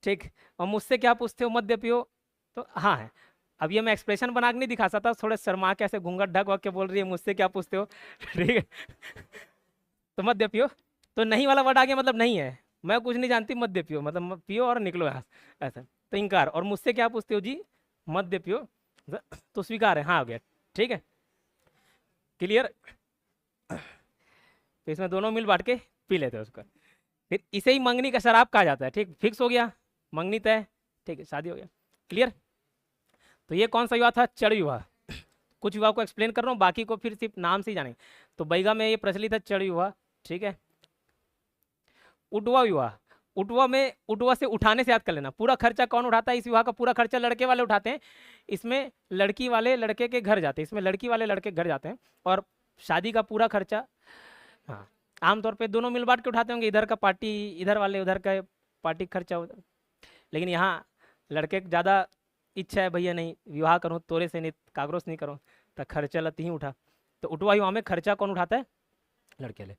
ठीक, और मुझसे क्या पूछते हो, मद्य पियो, तो हाँ है। अब ये मैं एक्सप्रेशन बना के नहीं दिखा सकता, थोड़े शर्मा के ऐसे घूंघट ढक वक के बोल रही है मुझसे क्या पूछते हो ठीक है तो मद्य पियो, तो नहीं वाला वर्ड आ गया, मतलब नहीं है, मैं कुछ नहीं जानती, मद्य पियो, मतलब पियो और निकलो यहाँ, ऐसा। तो इनकार, और मुझसे क्या पूछते हो जी, मद्य पियो, तो स्वीकार है, हाँ हो गया, ठीक है, क्लियर। तो इसमें दोनों मिल बांट के पी लेते हैं उसका, फिर इसे ही मंगनी का शराब कहा जाता है, ठीक, फिक्स हो गया, मंगनी तय, ठीक है, शादी हो गया, क्लियर। तो ये कौन सा विवाह था, चढ़ विवाह। कुछ विवाह को एक्सप्लेन कर रहा हूँ, बाकी को फिर सिर्फ नाम से ही जानेंगे। तो बैगा में ये प्रचलित है चढ़ विवाह, ठीक है। उटवा विवाह, उटवा में, उटवा से उठाने से याद कर लेना, पूरा खर्चा कौन उठाता है, इस विवाह का पूरा खर्चा लड़के वाले उठाते हैं, इसमें लड़की वाले लड़के के घर जाते हैं, इसमें लड़की वाले लड़के घर जाते हैं, और शादी का पूरा खर्चा, हाँ, आमतौर पे दोनों मिल बांट के उठाते होंगे, इधर का पार्टी इधर वाले, उधर का पार्टी खर्चा उधर, लेकिन यहाँ लड़के ज़्यादा इच्छा है भैया नहीं विवाह करूँ तोरे से, नहीं कागरोस नहीं करूँ, तो खर्चा लती ही उठा। तो उठवा विवाह में खर्चा कौन उठाता है, लड़के ले।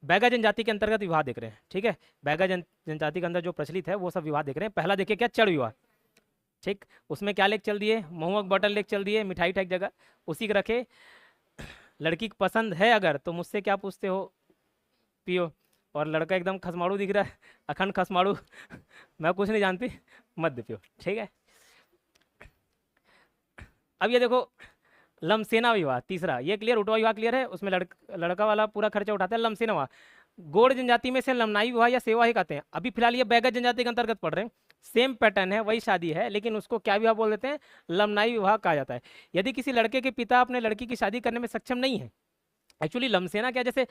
बैगा जनजाति के अंतर्गत विवाह देख रहे हैं, ठीक है, बैगा जनजाति के अंदर जो प्रचलित है वो सब विवाह देख रहे हैं। पहला देखिए क्या, चढ़ विवाह, ठीक, उसमें क्या लेके चल दिए, महुआ बॉटल लेके चल दिए, मिठाई ठेक जगह उसी के रखे, लड़की की पसंद है अगर तो मुझसे क्या पूछते हो, पियो, और लड़का एकदम खसमाड़ू दिख रहा है, अखंड खसमाड़ू मैं कुछ नहीं जानती, मत पियो, ठीक है। अब ये देखो, लमसेना विवाह तीसरा, ये क्लियर, उटवा विवाह क्लियर है, उसमें लड़का वाला पूरा खर्चा उठाता है। लमसेना विवाह गौड़ जनजाति में से लमनाई विवाह या सेवा ही कहते हैं। अभी फिलहाल ये बैगज जनजाति के अंतर्गत पढ़ रहे हैं, सेम पैटर्न है, वही शादी है, लेकिन उसको क्या विवाह बोल देते हैं, लमनाई विवाह कहा जाता है। यदि किसी लड़के के पिता अपने लड़की की शादी करने में सक्षम नहीं है, एक्चुअली लमसेना क्या, जैसे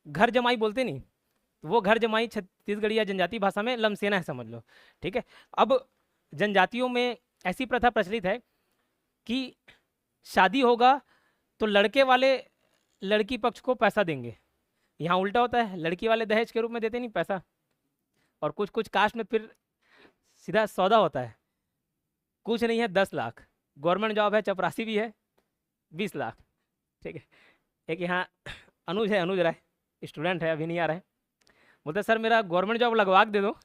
घर जमाई बोलते नहीं, तो वो घर जमाई छत्तीसगढ़ी या जनजाति भाषा में लमसेना है, समझ लो, ठीक है। अब जनजातियों में ऐसी प्रथा प्रचलित है कि शादी होगा तो लड़के वाले लड़की पक्ष को पैसा देंगे। यहाँ उल्टा होता है, लड़की वाले दहेज के रूप में देते नहीं पैसा, और कुछ कुछ कास्ट में फिर सीधा सौदा होता है, कुछ नहीं है 10 लाख, गवर्नमेंट जॉब है, चपरासी भी है 20 लाख, ठीक है। एक यहाँ अनुज है, अनुज राय, स्टूडेंट है, अभी नहीं आ रहा है, बोलते सर मेरा गवर्नमेंट जॉब लगवा के दे दो,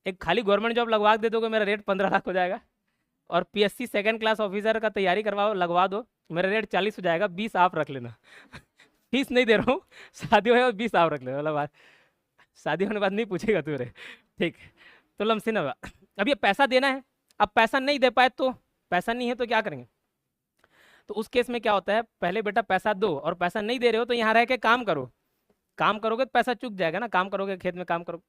एक खाली गवर्नमेंट जॉब लगवा के दे दोगे मेरा रेट 15 लाख हो जाएगा, और पीएससी सेकंड क्लास ऑफिसर का तैयारी करवाओ, लगवा दो, मेरा रेट 40 हो जाएगा, 20 आप रख लेना। फीस नहीं दे रहा हूँ, शादी हो 20 आप रख लेना, मतलब बात शादी होने बाद नहीं पूछेगा तुझे, ठीक। तो लमसेना विवाह, अब ये पैसा देना है, अब पैसा नहीं दे पाए तो, पैसा नहीं है तो क्या करेंगे, तो उस केस में क्या होता है, पहले बेटा पैसा दो, और पैसा नहीं दे रहे हो तो यहाँ रह के काम करो, काम करोगे तो पैसा चुक जाएगा ना, काम करोगे खेत में काम करो,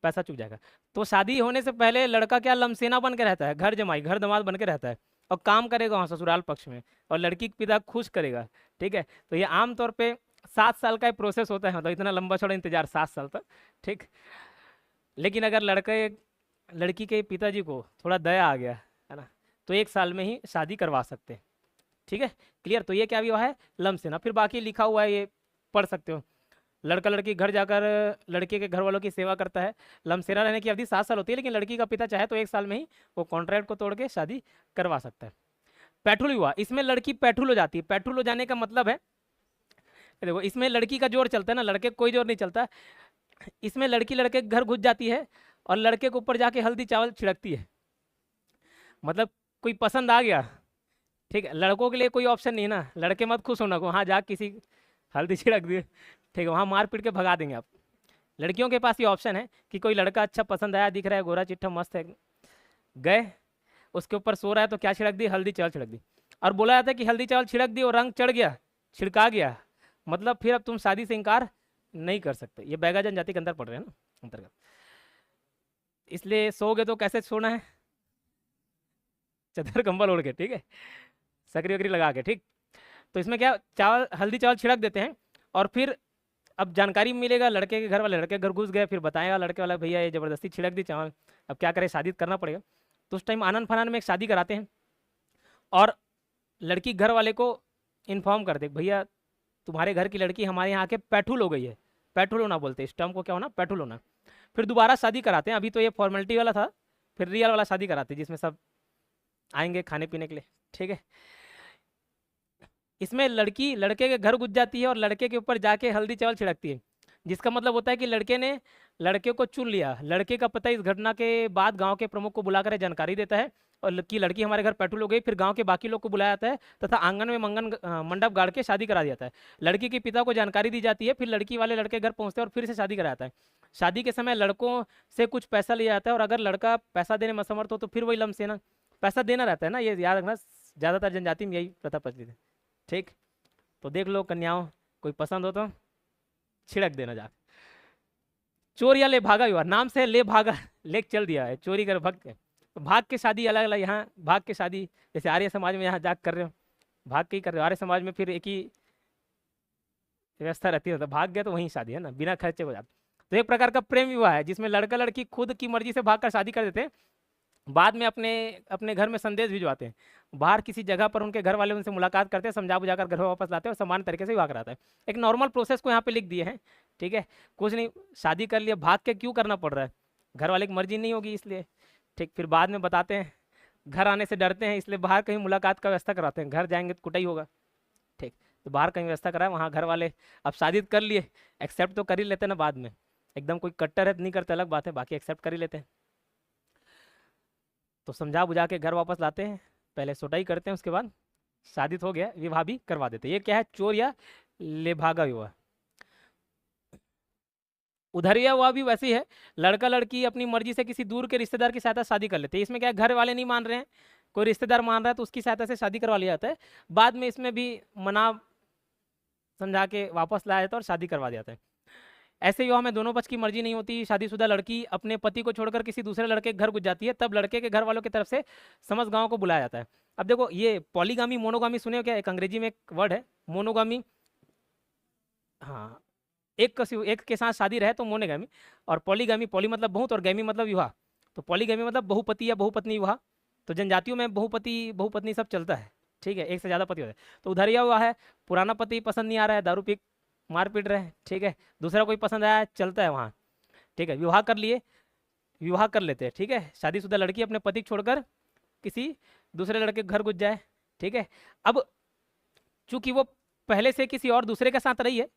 पैसा चुक जाएगा। तो शादी होने से पहले लड़का क्या लमसेना बन के रहता है, घर जमाई घर दामाद बन के रहता है, और काम करेगा वहाँ ससुराल पक्ष में, और लड़की के पिता खुश करेगा, ठीक है। तो ये आमतौर पे 7 साल का प्रोसेस होता है, मतलब इतना लंबा चौड़ा इंतजार 7 साल तक, ठीक। लेकिन अगर लड़की के पिताजी को थोड़ा दया आ गया है ना, तो 1 साल में ही शादी करवा सकते हैं, ठीक है, क्लियर। तो ये क्या विवाह है, लमसेना। फिर बाकी लिखा हुआ है, ये पढ़ सकते हो। लड़का लड़की घर जाकर लड़के के घर वालों की सेवा करता है। लमसेना रहने की अवधि 7 साल होती है, लेकिन लड़की का पिता चाहे तो 1 साल में ही वो कॉन्ट्रैक्ट को तोड़ के शादी करवा सकता है। पैठुल विवाह, इसमें लड़की पैठुल हो जाती है। पैठुल हो जाने का मतलब है, देखो इसमें लड़की का जोर चलता है ना, लड़के कोई जोर नहीं चलता। इसमें लड़की लड़के के घर घुस जाती है और लड़के के ऊपर जाके हल्दी चावल छिड़कती है, मतलब कोई पसंद आ गया, ठीक है। लड़कों के लिए कोई ऑप्शन नहीं है ना, लड़के मत खुश होना को, हाँ जा किसी हल्दी छिड़क दिए, ठीक है, वहाँ मार पीट के भगा देंगे आप। लड़कियों के पास ये ऑप्शन है कि कोई लड़का अच्छा पसंद आया, दिख रहा है, गोरा चिट्ठा मस्त है, गए उसके ऊपर सो रहा है तो क्या छिड़क दी, हल्दी चावल छिड़क दी। और बोला जाता है कि हल्दी चावल छिड़क दी और रंग चढ़ गया, छिड़का गया, मतलब फिर अब तुम शादी से इनकार नहीं कर सकते। ये बैगा जनजाति के अंदर पड़ रहे हैं ना, अंतर्गत। इसलिए सोओगे तो कैसे सोना है, चदर कंबल ओढ़ के, ठीक है, सकरी वकरी लगा के, ठीक। तो इसमें क्या, चावल हल्दी चावल छिड़क देते हैं, और फिर अब जानकारी मिलेगा लड़के के घर वाले, लड़के घर घुस गए, फिर बताएगा लड़के वाला भैया ये ज़बरदस्ती छिड़क दी चावल, अब क्या करें, शादी करना पड़ेगा। तो उस टाइम आनंद फानन में एक शादी कराते हैं, और लड़की घर वाले को इन्फॉर्म कर दे, भैया तुम्हारे घर की लड़की हमारे यहाँ आके पैठुल हो गई है। पैठुल होना बोलते हैं इस टर्म को, क्या होना, पैठुल होना। फिर दोबारा शादी कराते हैं, अभी तो ये फॉर्मेलिटी वाला था, फिर रियल वाला शादी कराते हैं जिसमें सब आएंगे खाने पीने के लिए, ठीक है। इसमें लड़की लड़के के घर घुस जाती है और लड़के के ऊपर जाके हल्दी चावल छिड़कती है, जिसका मतलब होता है कि लड़के ने लड़के को चुन लिया। लड़के का पता इस घटना के बाद गांव के प्रमुख को बुलाकर जानकारी देता है, और कि लड़की हमारे घर पैठुल हो गई। फिर गांव के बाकी लोग को बुलाया जाता है तथा आंगन में मंडप गाड़ के शादी करा दिया जाता है। लड़की के पिता को जानकारी दी जाती है, फिर लड़की वाले लड़के घर पहुंचते हैं और फिर से शादी कराया जाता है। शादी के समय लड़कों से कुछ पैसा लिया जाता है, और अगर लड़का पैसा देने में असमर्थ हो तो फिर वही लमसेना, पैसा देना रहता है ना, ये याद रखना, ज़्यादातर जनजाति में यही प्रथा प्रचलित है, ठीक। तो देख लो कन्याओं, कोई पसंद हो तो छिड़क देना जा। चोर या ले भागा विवाह, नाम से ले भागा, लेक चल दिया है, चोरी कर भाग के, तो भाग के शादी अलग अलग, यहाँ भाग के शादी जैसे आर्य समाज में यहाँ जाग कर रहे हो, भाग के ही कर रहे हो। आर्य समाज में फिर एक ही व्यवस्था रहती है, तो भाग गया तो वहीं शादी है ना, बिना खर्चे हो जाता। तो एक प्रकार का प्रेम विवाह है जिसमें लड़का लड़की खुद की मर्जी से भाग कर शादी कर देते हैं, बाद में अपने अपने घर में संदेश भिजवाते हैं, बाहर किसी जगह पर उनके घर वाले उनसे मुलाकात करते हैं, समझा बुझाकर घर वापस लाते हैं और समान तरीके से विवाह कराता है। एक नॉर्मल प्रोसेस को यहाँ पे लिख दिए हैं, ठीक है। कुछ नहीं, शादी कर लिया, भाग के क्यों करना पड़ रहा है, घर वाले की मर्जी नहीं होगी इसलिए, ठीक। फिर बाद में बताते हैं, घर आने से डरते हैं इसलिए बाहर कहीं मुलाकात का व्यवस्था कराते हैं, घर जाएंगे तो कुटाई होगा, ठीक। तो बाहर कहीं व्यवस्था कराए, वहाँ घर वाले अब शादी कर लिए, एक्सेप्ट तो कर ही लेते हैं ना बाद में, एकदम कोई कट्टर है तो नहीं करते अलग बात है, बाकी एक्सेप्ट कर ही लेते हैं। तो समझा बुझा के घर वापस लाते हैं, पहले सुटाई करते हैं, उसके बाद शादी हो गया विवाह भी करवा देते हैं। ये क्या है, चोर या लेभागा विवाह। उधरिया हुआ भी वैसे ही है, लड़का लड़की अपनी मर्जी से किसी दूर के रिश्तेदार की सहायता शादी कर लेते हैं। इसमें क्या है, घर वाले नहीं मान रहे हैं, कोई रिश्तेदार मान रहा है तो उसकी सहायता से शादी करवा लिया जाता है। बाद में इसमें भी मना समझा के वापस लाया जाता है और शादी करवा दिया जाता है। ऐसे विवाह में दोनों पक्ष की मर्जी नहीं होती, शादीशुदा लड़की अपने पति को छोड़कर किसी दूसरे लड़के के घर घुस जाती है, तब लड़के के घर वालों की तरफ से समस्त गांव को बुलाया जाता है। अब देखो ये पॉलीगामी मोनोगामी सुने हो क्या? एक अंग्रेजी में एक वर्ड है मोनोगामी, हाँ, एक के साथ शादी रहे तो मोनोगामी, और पॉलीगामी, पॉली मतलब बहुत और गैमी मतलब विवाह, तो पॉलीगामी मतलब बहुपति या बहुपत्नी विवाह। तो जनजातियों में बहुपति बहुपत्नी सब चलता है, ठीक है, एक से ज़्यादा पति होता है। तो उधरिया हुआ है, पुराना पति पसंद नहीं आ रहा है, दारू पी मार पीट रहे हैं, ठीक है, दूसरा कोई पसंद आया चलता है वहाँ, ठीक है, विवाह कर लिए, विवाह कर लेते हैं, ठीक है, शादीशुदा लड़की अपने पति को छोड़कर किसी दूसरे लड़के के घर घुस जाए, ठीक है। अब चूंकि वो पहले से किसी और दूसरे के साथ रही है,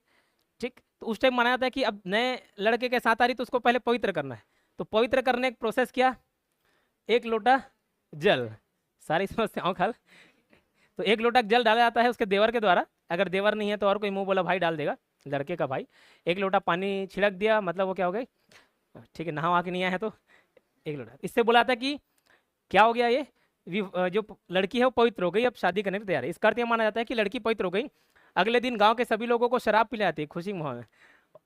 ठीक, तो उस टाइम माना जाता है कि अब नए लड़के के साथ आ रही तो उसको पहले पवित्र करना है। तो पवित्र करने का प्रोसेस क्या? एक लोटा जल, सारी समस्याओं का हल। तो एक लोटा जल डाला जाता है उसके देवर के द्वारा, अगर देवर नहीं है तो और कोई मुंह बोला भाई डाल देगा, लड़के का भाई। एक लोटा पानी छिड़क दिया, मतलब वो क्या हो गई, ठीक है, नहा वहा के नहीं आया है तो एक लोटा। इससे बोला था कि क्या हो गया, ये जो लड़की है वो पवित्र हो गई, अब शादी करने को तैयार है। इसका अर्थ यह माना जाता है कि लड़की पवित्र हो गई। अगले दिन गांव के सभी लोगों को शराब पिलाती है खुशी माहौल में,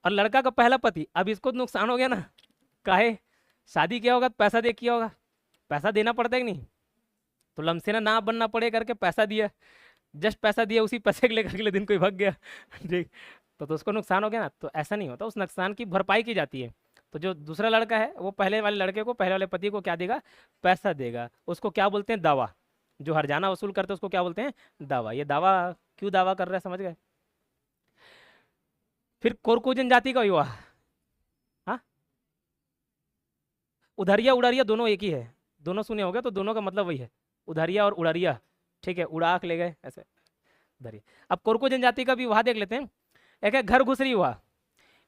और लड़का का पहला पति, अब इसको तो नुकसान हो गया ना, काहे, शादी किया होगा तो पैसा दे किया होगा, पैसा देना पड़ता है कि नहीं, तो लमसेना ना बनना पड़े करके पैसा दिया, जस्ट पैसा दिया, उसी पैसे के लेकर अगले दिन कोई भाग गया, ठीक, तो उसको नुकसान हो गया ना। तो ऐसा नहीं होता, उस नुकसान की भरपाई की जाती है। तो जो दूसरा लड़का है वो पहले वाले लड़के को, पहले वाले पति को क्या देगा, पैसा देगा, उसको क्या बोलते हैं, दावा। जो हर्जाना वसूल करते हैं उसको क्या बोलते हैं, दावा। ये दावा क्यों दावा कर रहा है, समझ गए। फिर कोरकू जनजाति का विवाह, हाँ, उधरिया उड़ारिया दोनों एक ही है, दोनों सुने होंगे, तो दोनों का मतलब वही है, उधरिया और उड़ारिया, ठीक है, उड़ा के ले गए ऐसे उधरिया। अब कोरकू जनजाति का भी विवाह देख लेते हैं। एक है घर घुसरी विवाह,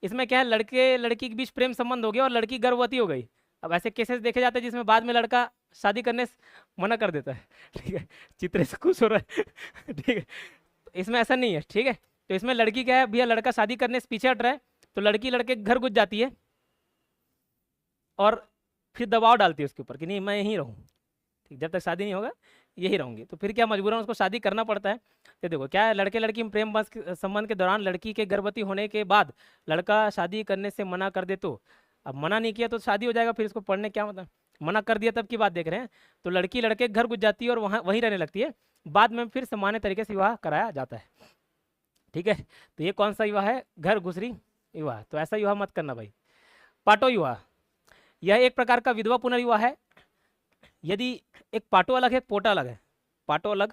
इसमें क्या है, लड़के लड़की के बीच प्रेम संबंध हो गया और लड़की गर्भवती हो गई। अब ऐसे केसेस देखे जाते हैं जिसमें बाद में लड़का शादी करने से मना कर देता है, ठीक है, चित्रे से खुश हो रहा है, ठीक है, तो इसमें ऐसा नहीं है, ठीक है। तो इसमें लड़की क्या है, भैया लड़का शादी करने से पीछे हट रहा है, तो लड़की लड़के के घर घुस जाती है और फिर दबाव डालती है उसके ऊपर कि नहीं मैं यहीं रहूँ, ठीक, जब तक शादी नहीं होगा यही रहूंगी। तो फिर क्या मजबूरन उसको शादी करना पड़ता है। तो देखो क्या है, लड़के लड़की में प्रेम संबंध के दौरान लड़की के गर्भवती होने के बाद लड़का शादी करने से मना कर दे, तो अब मना नहीं किया तो शादी हो जाएगा, फिर इसको पढ़ने क्या मतलब, मना कर दिया तब की बात देख रहे हैं। तो लड़की लड़के घर घुस जाती है और वहाँ वहीं रहने लगती है, बाद में फिर सामान्य तरीके से विवाह कराया जाता है, ठीक है। तो ये कौन सा विवाह है, घर घुसरी विवाह। तो ऐसा विवाह मत करना भाई। पाटो विवाह, यह एक प्रकार का विधवा पुनर्विवाह है। यदि एक पाटो अलग है, पोटा अलग है, पाटो अलग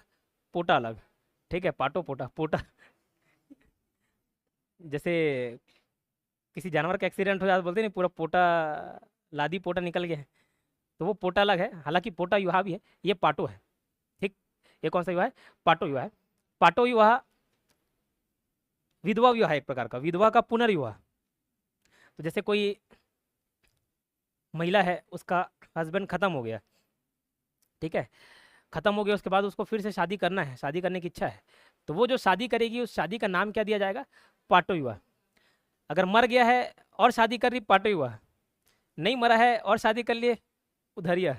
पोटा अलग, ठीक है, पाटो पोटा, पोटा जैसे किसी जानवर का एक्सीडेंट हो जाता बोलते नहीं पूरा पोटा, लादी पोटा निकल गया है, तो वो पोटा अलग है, हालांकि पोटा विवाह भी है, ये पाटो है, ठीक। ये कौन सा विवाह है, पाटो विवाह है। पाटो विवाह विधवा विवाह है, एक प्रकार का विधवा का पुनर्विवाह। तो जैसे कोई महिला है, उसका हस्बैंड खत्म हो गया, ठीक है, खत्म हो गया, उसके बाद उसको फिर से शादी करना है, शादी करने की इच्छा है, तो वो जो शादी करेगी उस शादी का नाम क्या दिया जाएगा, पाटो विवाह। अगर मर गया है और शादी कर रही, पाटो विवाह। नहीं मरा है और शादी कर लिए, उधरिया,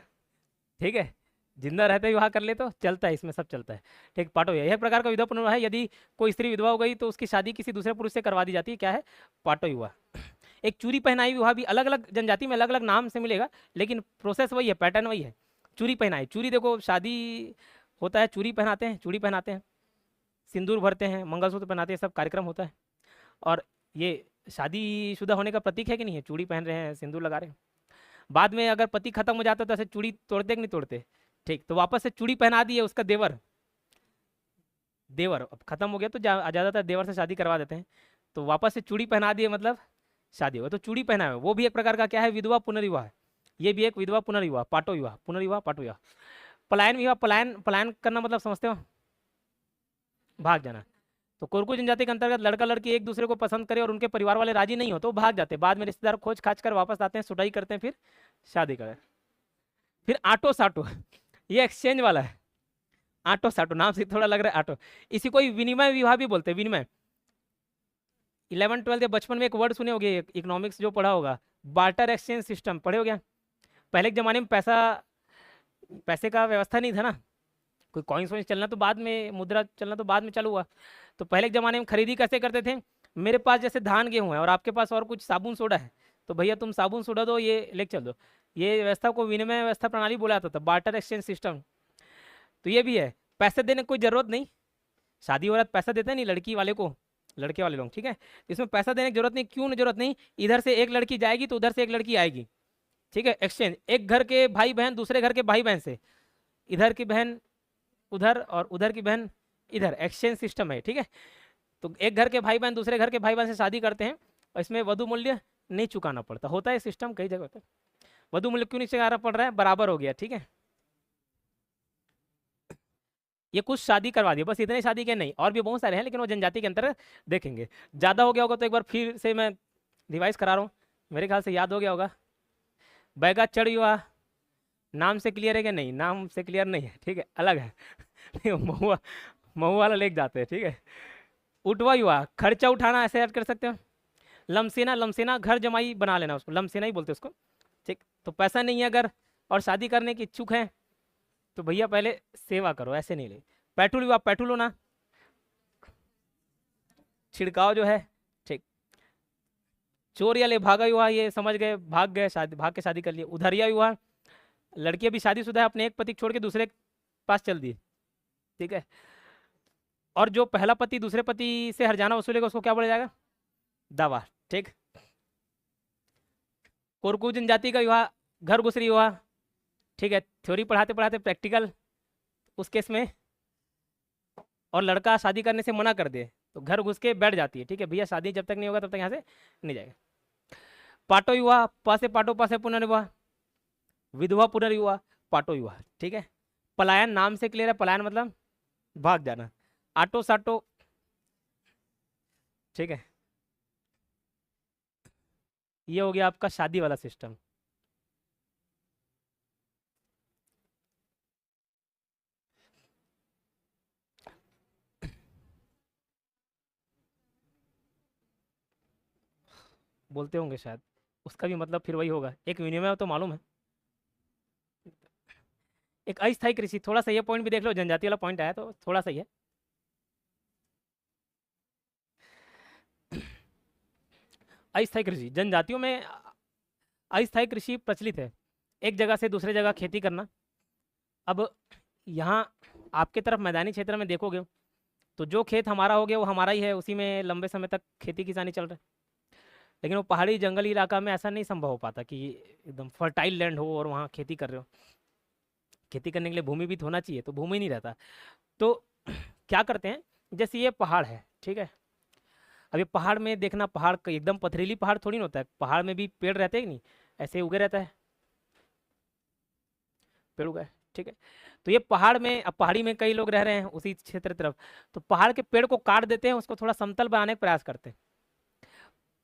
ठीक है, जिंदा रहते विवाह कर ले तो चलता है, इसमें सब चलता है, ठीक। पाटो विवाह यह प्रकार का विधवा पुनर्विवाह है। यदि कोई स्त्री विधवा हो गई तो उसकी शादी किसी दूसरे पुरुष से करवा दी जाती है, क्या है, पाटो विवाह। एक चूरी पहनाई विवाह भी, अलग अलग जनजाति में अलग अलग नाम से मिलेगा, लेकिन प्रोसेस वही है, पैटर्न वही है। चूरी पहनाई, चूरी देखो शादी होता है, चूरी पहनाते हैं, चूड़ी पहनाते हैं, सिंदूर भरते हैं, मंगलसूत्र पहनाते हैं, सब कार्यक्रम होता है। और ये शादीशुदा होने का प्रतीक है कि नहीं है, चूड़ी पहन रहे हैं, सिंदूर लगा रहे हैं। बाद में अगर पति खत्म हो जाता है तो ऐसे चूड़ी तोड़ते कि नहीं तोड़ते, ठीक, तो वापस से चूड़ी पहना दी है उसका देवर, देवर अब खत्म हो गया तो ज़्यादातर देवर से शादी करवा देते हैं, तो वापस से चूड़ी पहना दिए मतलब शादी हो, तो चूड़ी पहना है, वो भी एक प्रकार का क्या है, विधवा पुनर्विवाह। ये भी एक विधवा पुनर्विवाह, पाटो विवाह, पुनर्विवाह, पाटो विवाह। पलायन विवाह, पलायन पलायन करना मतलब समझते हो, भाग जाना। तो कोरकू जनजाति के अंतर्गत लड़का लड़की एक दूसरे को पसंद करे और उनके परिवार वाले राजी नहीं हो तो भाग जाते, बाद में रिश्तेदार खोज खाज कर वापस आते हैं, सुटाई करते हैं, फिर शादी करें। फिर आटो साटो, ये एक्सचेंज वाला है, आटो साटो नाम से थोड़ा लग रहा है आटो, इसी को विनिमय विवाह भी बोलते हैं, विनिमय। 11 12 या बचपन में एक वर्ड सुने होंगे, इकोनॉमिक्स जो पढ़ा होगा, बार्टर एक्सचेंज सिस्टम पढ़े हो गया। पहले के ज़माने में पैसा पैसे का व्यवस्था नहीं था ना, कोई कॉइन्स वॉइन्स चलना तो बाद में, मुद्रा चलना तो बाद में चालू हुआ। तो पहले के ज़माने में खरीदी कैसे करते थे, मेरे पास जैसे धान गेहूँ है और आपके पास और कुछ साबुन सोडा है, तो भैया तुम साबुन सोडा दो, ये लेके चल दो। ये व्यवस्था को विनिमय व्यवस्था प्रणाली बोला जाता था, बार्टर एक्सचेंज सिस्टम। तो ये भी है, पैसे देने की कोई ज़रूरत नहीं। शादी हो रहा है तो पैसा देते हैं नहीं लड़की वाले को, लड़के वाले लोग, ठीक है। इसमें पैसा देने की जरूरत नहीं, क्यों जरूरत नहीं, इधर से एक लड़की जाएगी तो उधर से एक लड़की आएगी, ठीक है। एक्सचेंज, एक घर के भाई बहन दूसरे घर के भाई बहन से, इधर की बहन उधर और उधर की बहन इधर, एक्सचेंज सिस्टम है, ठीक है। तो एक घर के भाई बहन दूसरे घर के भाई बहन से शादी करते हैं और इसमें वधु मूल्य नहीं चुकाना पड़ता, होता है सिस्टम कई जगह होता है। वधु मूल्य क्यों नहीं चुकाना पड़ रहा है, बराबर हो गया, ठीक है। ये कुछ शादी करवा दिया, बस इतने शादी के नहीं, और भी बहुत सारे हैं, लेकिन वो जनजाति के अंतर्गत देखेंगे। ज़्यादा हो गया होगा तो एक बार फिर से मैं रिवाइज करा रहा हूँ, मेरे ख्याल से याद हो गया होगा। बैगा चढ़ युवा नाम से क्लियर है क्या, नहीं नाम से क्लियर नहीं है, ठीक है, अलग है। महुआ महुआ वाला लेके जाते हैं, ठीक है। उठवा युवा खर्चा उठाना, ऐसे ऐड कर सकते हो। लमसेना, लमसेना घर जमाई बना लेना, उसको लमसेना ही बोलते हैं उसको, ठीक। तो पैसा नहीं है अगर और शादी करने की इच्छुक हैं तो भैया पहले सेवा करो, ऐसे नहीं ले। पेट्रोल युवा पेट्रोल होना, छिड़काव जो है, ठीक। चोर या ले भागा युवा, ये समझ गए, भाग गए, शादी भाग के शादी कर लिए। उधरिया युवा, लड़की अभी शादीशुदा है, अपने एक पति छोड़ के दूसरे के पास चल दिए, ठीक है। और जो पहला पति दूसरे पति से हर्जाना वसूलेगा उसको क्या बोला जाएगा, दावा, ठीक। कोरकू जनजाति का विवाह घर घुसरी हुआ, ठीक है। थ्योरी पढ़ाते पढ़ाते प्रैक्टिकल उस केस में, और लड़का शादी करने से मना कर दे तो घर घुस के बैठ जाती है, ठीक है। भैया शादी जब तक नहीं होगा तब तक यहाँ से नहीं जाएगा। पाटो युवा, पासे पाटो पासे पुनर्विवाह, विधवा पुनर्विवाह, पाटो युवा, ठीक है। पलायन नाम से क्लियर है, पलायन मतलब भाग जाना। आटो साटो, ठीक है। ये हो गया आपका शादी वाला सिस्टम। बोलते होंगे शायद, उसका भी मतलब फिर वही होगा, एक विनिमय तो मालूम है। एक अस्थायी कृषि, थोड़ा सा ये पॉइंट भी देख लो, जनजाति वाला पॉइंट आया तो थोड़ा सा ही है। अस्थायी कृषि, जनजातियों में अस्थायी कृषि प्रचलित है, एक जगह से दूसरे जगह खेती करना। अब यहाँ आपके तरफ मैदानी क्षेत्र में देखोगे तो जो खेत हमारा हो गया वो हमारा ही है, उसी में लंबे समय तक खेती किसानी चल रहा है। लेकिन वो पहाड़ी जंगली इलाका में ऐसा नहीं संभव हो पाता कि एकदम फर्टाइल लैंड हो और वहाँ खेती कर रहे हो। खेती करने के लिए भूमि भी तो होना चाहिए, तो भूमि नहीं रहता। तो क्या करते हैं, जैसे ये पहाड़ है, ठीक है। अब ये पहाड़ में देखना, पहाड़ एकदम पथरीली पहाड़ थोड़ी ना होता है, पहाड़ में भी पेड़ रहते हैं कि नहीं, ऐसे उगे रहता है, पेड़ उगा है, ठीक है। तो ये पहाड़ में, अब पहाड़ी में कई लोग रह रहे हैं उसी क्षेत्र तरफ, तो पहाड़ के पेड़ को काट देते हैं, उसको थोड़ा समतल बनाने का प्रयास करते हैं।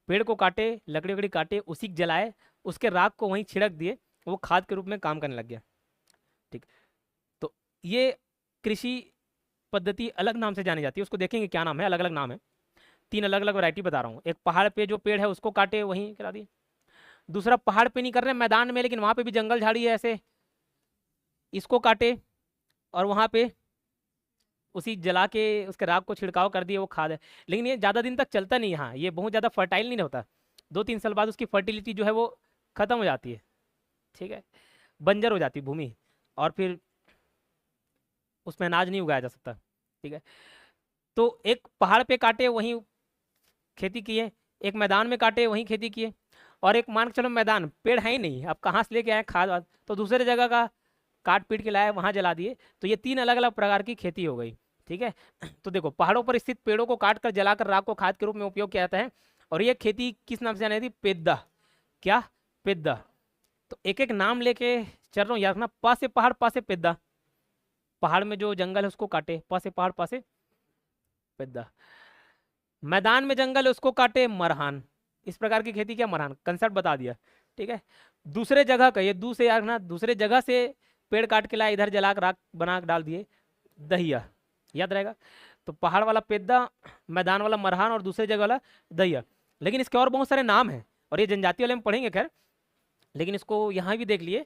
पेड़ को काटे, लकड़ी वकड़ी काटे, उसी को जलाए, उसके राख को वहीं छिड़क दिए, वो खाद के रूप में काम करने लग गया, ठीक। तो ये कृषि पद्धति अलग नाम से जानी जाती है, उसको देखेंगे क्या नाम है, अलग अलग नाम है। 3 अलग अलग वैरायटी बता रहा हूँ। एक पहाड़ पे जो पेड़ है उसको काटे वहीं करा दिए। दूसरा पहाड़ पे नहीं कर रहे, मैदान में, लेकिन वहाँ पे भी जंगल झाड़ी है ऐसे, इसको काटे और वहाँ पे उसी जला के उसके राख को छिड़काव कर दिए, वो खाद है। लेकिन ये ज़्यादा दिन तक चलता नहीं, यहाँ ये बहुत ज़्यादा फर्टाइल नहीं होता, 2-3 साल बाद उसकी फर्टिलिटी जो है वो ख़त्म हो जाती है, ठीक है, बंजर हो जाती है भूमि, और फिर उसमें अनाज नहीं उगाया जा सकता, ठीक है। तो एक पहाड़ पे काटे वहीं खेती किए, एक मैदान में काटे वहीं खेती किए, और एक मान के चलो मैदान, पेड़ है ही नहीं, अब कहाँ से लेके आए खाद वाद, तो दूसरे जगह का काट पीट के लाए वहाँ जला दिए। तो ये 3 अलग अलग प्रकार की खेती हो गई, ठीक है। तो देखो, पहाड़ों पर स्थित पेड़ों को काट कर जलाकर राख को खाद के रूप में उपयोग किया जाता है, और ये खेती किस नाम से जानी जाती है, पेद्दा, क्या, पेद्दा। तो एक एक नाम लेके चल रहा हूँ, याद रखना, पा से पहाड़, पा से पेद्दा, पहाड़ में जो जंगल है उसको काटे, पा से पहाड़, पा से पेद्दा। मैदान में जंगल है उसको काटे, मरहान। इस प्रकार की खेती क्या, मरहान, कंसेप्ट बता दिया, ठीक है। दूसरे जगह का, ये दू से याद रखना, दूसरे जगह से पेड़ काट के लाए, इधर जला कर राख बना के डाल दिए, दहिया, याद रहेगा। तो पहाड़ वाला पेद्दा, मैदान वाला मरहान, और दूसरे जगह वाला दहिया। लेकिन इसके और बहुत सारे नाम हैं, और ये जनजाति वाले में पढ़ेंगे खैर, लेकिन इसको यहाँ भी देख लिए।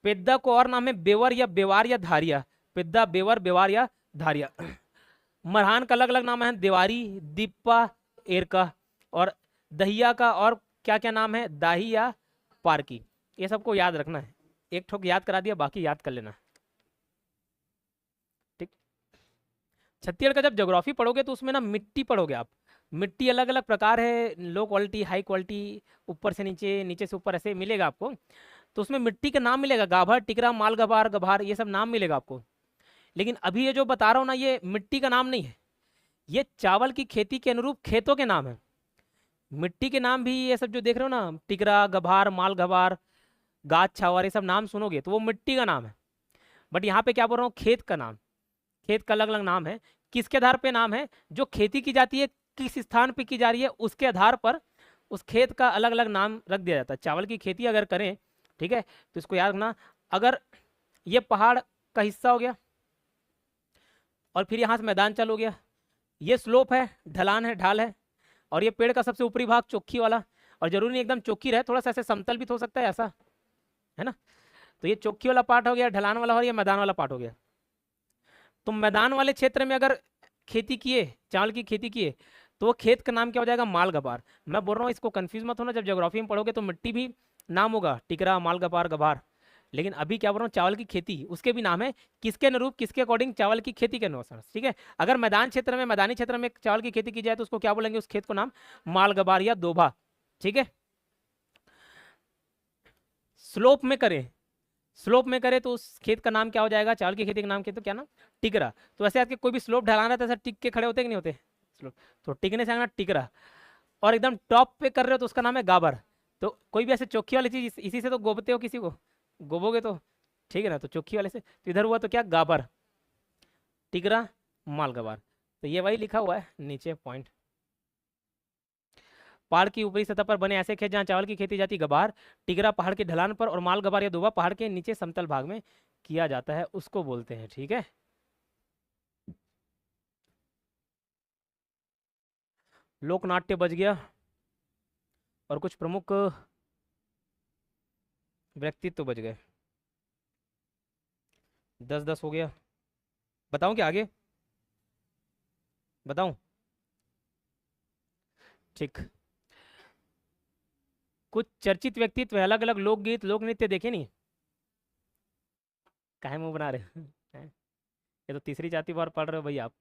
पेद्दा को और नाम है बेवर या बेवार या धारिया, पेद्दा, बेवर, बेवार या धारिया। मरहान का अलग अलग नाम है, देवारी, दीपा, एरका। और दहिया का और क्या क्या नाम है, दाही या पारकी। ये सबको याद रखना है, एक ठोक याद करा दिया, बाकी याद कर लेना। ठीक। छत्तीसगढ़ का जब ज्योग्राफी पढ़ोगे तो उसमें ना मिट्टी पढ़ोगे आप। मिट्टी अलग अलग प्रकार है, लो क्वालिटी, हाई क्वालिटी, ऊपर से नीचे, नीचे से ऊपर, ऐसे मिलेगा आपको। तो उसमें मिट्टी का नाम मिलेगा, गाभर, टिकरा, माल गभार, गभार, ये सब नाम मिलेगा आपको। लेकिन अभी ये जो बता रहा हूँ ना, ये मिट्टी का नाम नहीं है, ये चावल की खेती के अनुरूप खेतों के नाम है। मिट्टी के नाम भी ये सब जो देख रहे हो ना, टिकरा, गभार, माल गभार, गाज छावर, ये सब नाम सुनोगे तो वो मिट्टी का नाम है। बट यहाँ पे क्या बोल रहा हूँ, खेत का नाम। खेत का अलग अलग नाम है, किसके आधार पे नाम है, जो खेती की जाती है, किस स्थान पे की जा रही है, उसके आधार पर उस खेत का अलग अलग नाम रख दिया जाता है। चावल की खेती अगर करें, ठीक है, तो इसको याद रखना, अगर ये पहाड़ का हिस्सा हो गया और फिर यहाँ से मैदान चालू हो गया, ये स्लोप है, ढलान है, ढाल है, और ये पेड़ का सबसे ऊपरी भाग चौकी वाला, और जरूरी नहीं एकदम चौकी रहे, थोड़ा सा ऐसे समतल भी तो हो सकता है ऐसा, है ना। तो ये चौकी वाला पार्ट हो गया, ढलान वाला, और ये मैदान वाला पार्ट हो गया। तो मैदान वाले क्षेत्र में अगर खेती किए, चावल की खेती किए, तो वो खेत का नाम क्या हो जाएगा, माल गभार। मैं बोल रहा हूँ इसको कंफ्यूज मत होना, जब ज्योग्राफी में पढ़ोगे तो मिट्टी भी नाम होगा, टिकरा, माल गभार, गभार। लेकिन अभी क्या बोल रहा हूँ, चावल की खेती, उसके भी नाम है, किसके अनुरूप, किसके अकॉर्डिंग, चावल की खेती के अनुसार, ठीक है। अगर मैदान क्षेत्र में, मैदानी क्षेत्र में चावल की खेती की जाए तो उसको क्या बोलेंगे, उस खेत को नाम माल गभार या दोभा, ठीक है। स्लोप में करें, स्लोप में करे तो उस खेत का नाम क्या हो जाएगा, चावल की खेती का नाम क्या, तो क्या नाम, टिकरा। तो वैसे आपके कोई भी स्लोप ढलाना रहता है, ऐसा टिक के खड़े होते कि नहीं होते स्लोप, तो टिकने से आना टिकरा। और एकदम टॉप पे कर रहे हो तो उसका नाम है गाबर। तो कोई भी ऐसे चौकी वाली चीज, इसी से तो गोबते हो किसी को, गोबोगे तो, ठीक है ना, तो चौकी वाले से, तो इधर हुआ तो क्या, गाबर, टिकरा, माल गवार। तो ये वही लिखा हुआ है नीचे पॉइंट। पहाड़ की ऊपरी सतह पर बने ऐसे खेत जहाँ चावल की खेती जाती, गभार, टिगरा पहाड़ के ढलान पर, और माल गभार या दुबा पहाड़ के नीचे समतल भाग में किया जाता है, उसको बोलते हैं, ठीक है। लोकनाट्य बच गया, और कुछ प्रमुख व्यक्तित्व बच गए। 10-10 हो गया। बताऊं क्या आगे, बताऊं, ठीक। कुछ चर्चित व्यक्तित्व, अलग अलग लोकगीत, लोक नृत्य देखे नहीं, काहे मुंह बना रहे हैं? ये तो तीसरी चौथी बार पढ़ रहे हो भाई आप।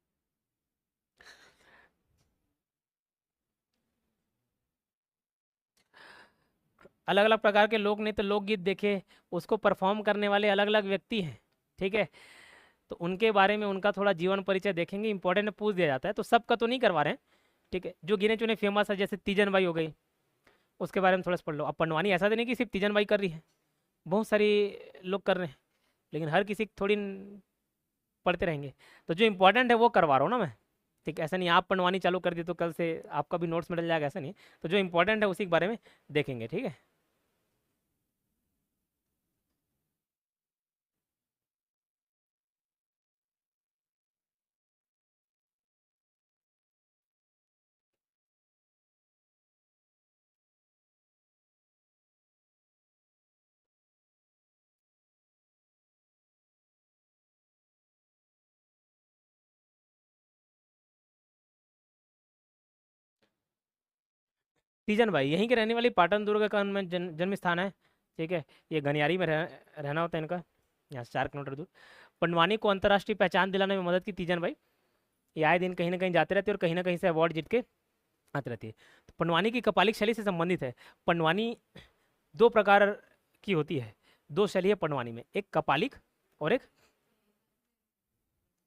अलग अलग प्रकार के लोक नृत्य, लोकगीत देखे, उसको परफॉर्म करने वाले अलग अलग व्यक्ति हैं, ठीक है। तो उनके बारे में, उनका थोड़ा जीवन परिचय देखेंगे, इंपॉर्टेंट पूछ दिया जाता है, तो सबका तो नहीं करवा रहे हैं, ठीक है। जो गिने चुने फेमस है, जैसे तीजन बाई हो गई, उसके बारे में थोड़ा सा पढ़ लो। अब पंडवानी ऐसा तो नहीं कि सिर्फ तीजन बाई कर रही है, बहुत सारी लोग कर रहे हैं, लेकिन हर किसी को थोड़ी पढ़ते रहेंगे। तो जो इंपॉर्टेंट है वो करवा रहा हूँ ना मैं, ठीक। ऐसा नहीं आप पंडवानी चालू कर दी तो कल से आपका भी नोट्स में डल जाएगा, ऐसा नहीं। तो जो इंपॉर्टेंट है उसी के बारे में देखेंगे, ठीक है। तीजन भाई यहीं के रहने वाली, पाटन दुर्ग का उनमें जन्म स्थान है, ठीक है। ये गनियारी में रहना होता है इनका, यहाँ से 4 किलोमीटर दूर। पंडवानी को अंतर्राष्ट्रीय पहचान दिलाने में मदद की तीजन भाई। ये आए दिन कहीं ना कहीं जाते रहते हैं और कहीं ना कहीं से अवार्ड जीत के आती रहती है। तो पंडवानी की कपालिक शैली से संबंधित है। पंडवानी 2 प्रकार की होती है, 2 शैली है पंडवानी में, एक कपालिक और एक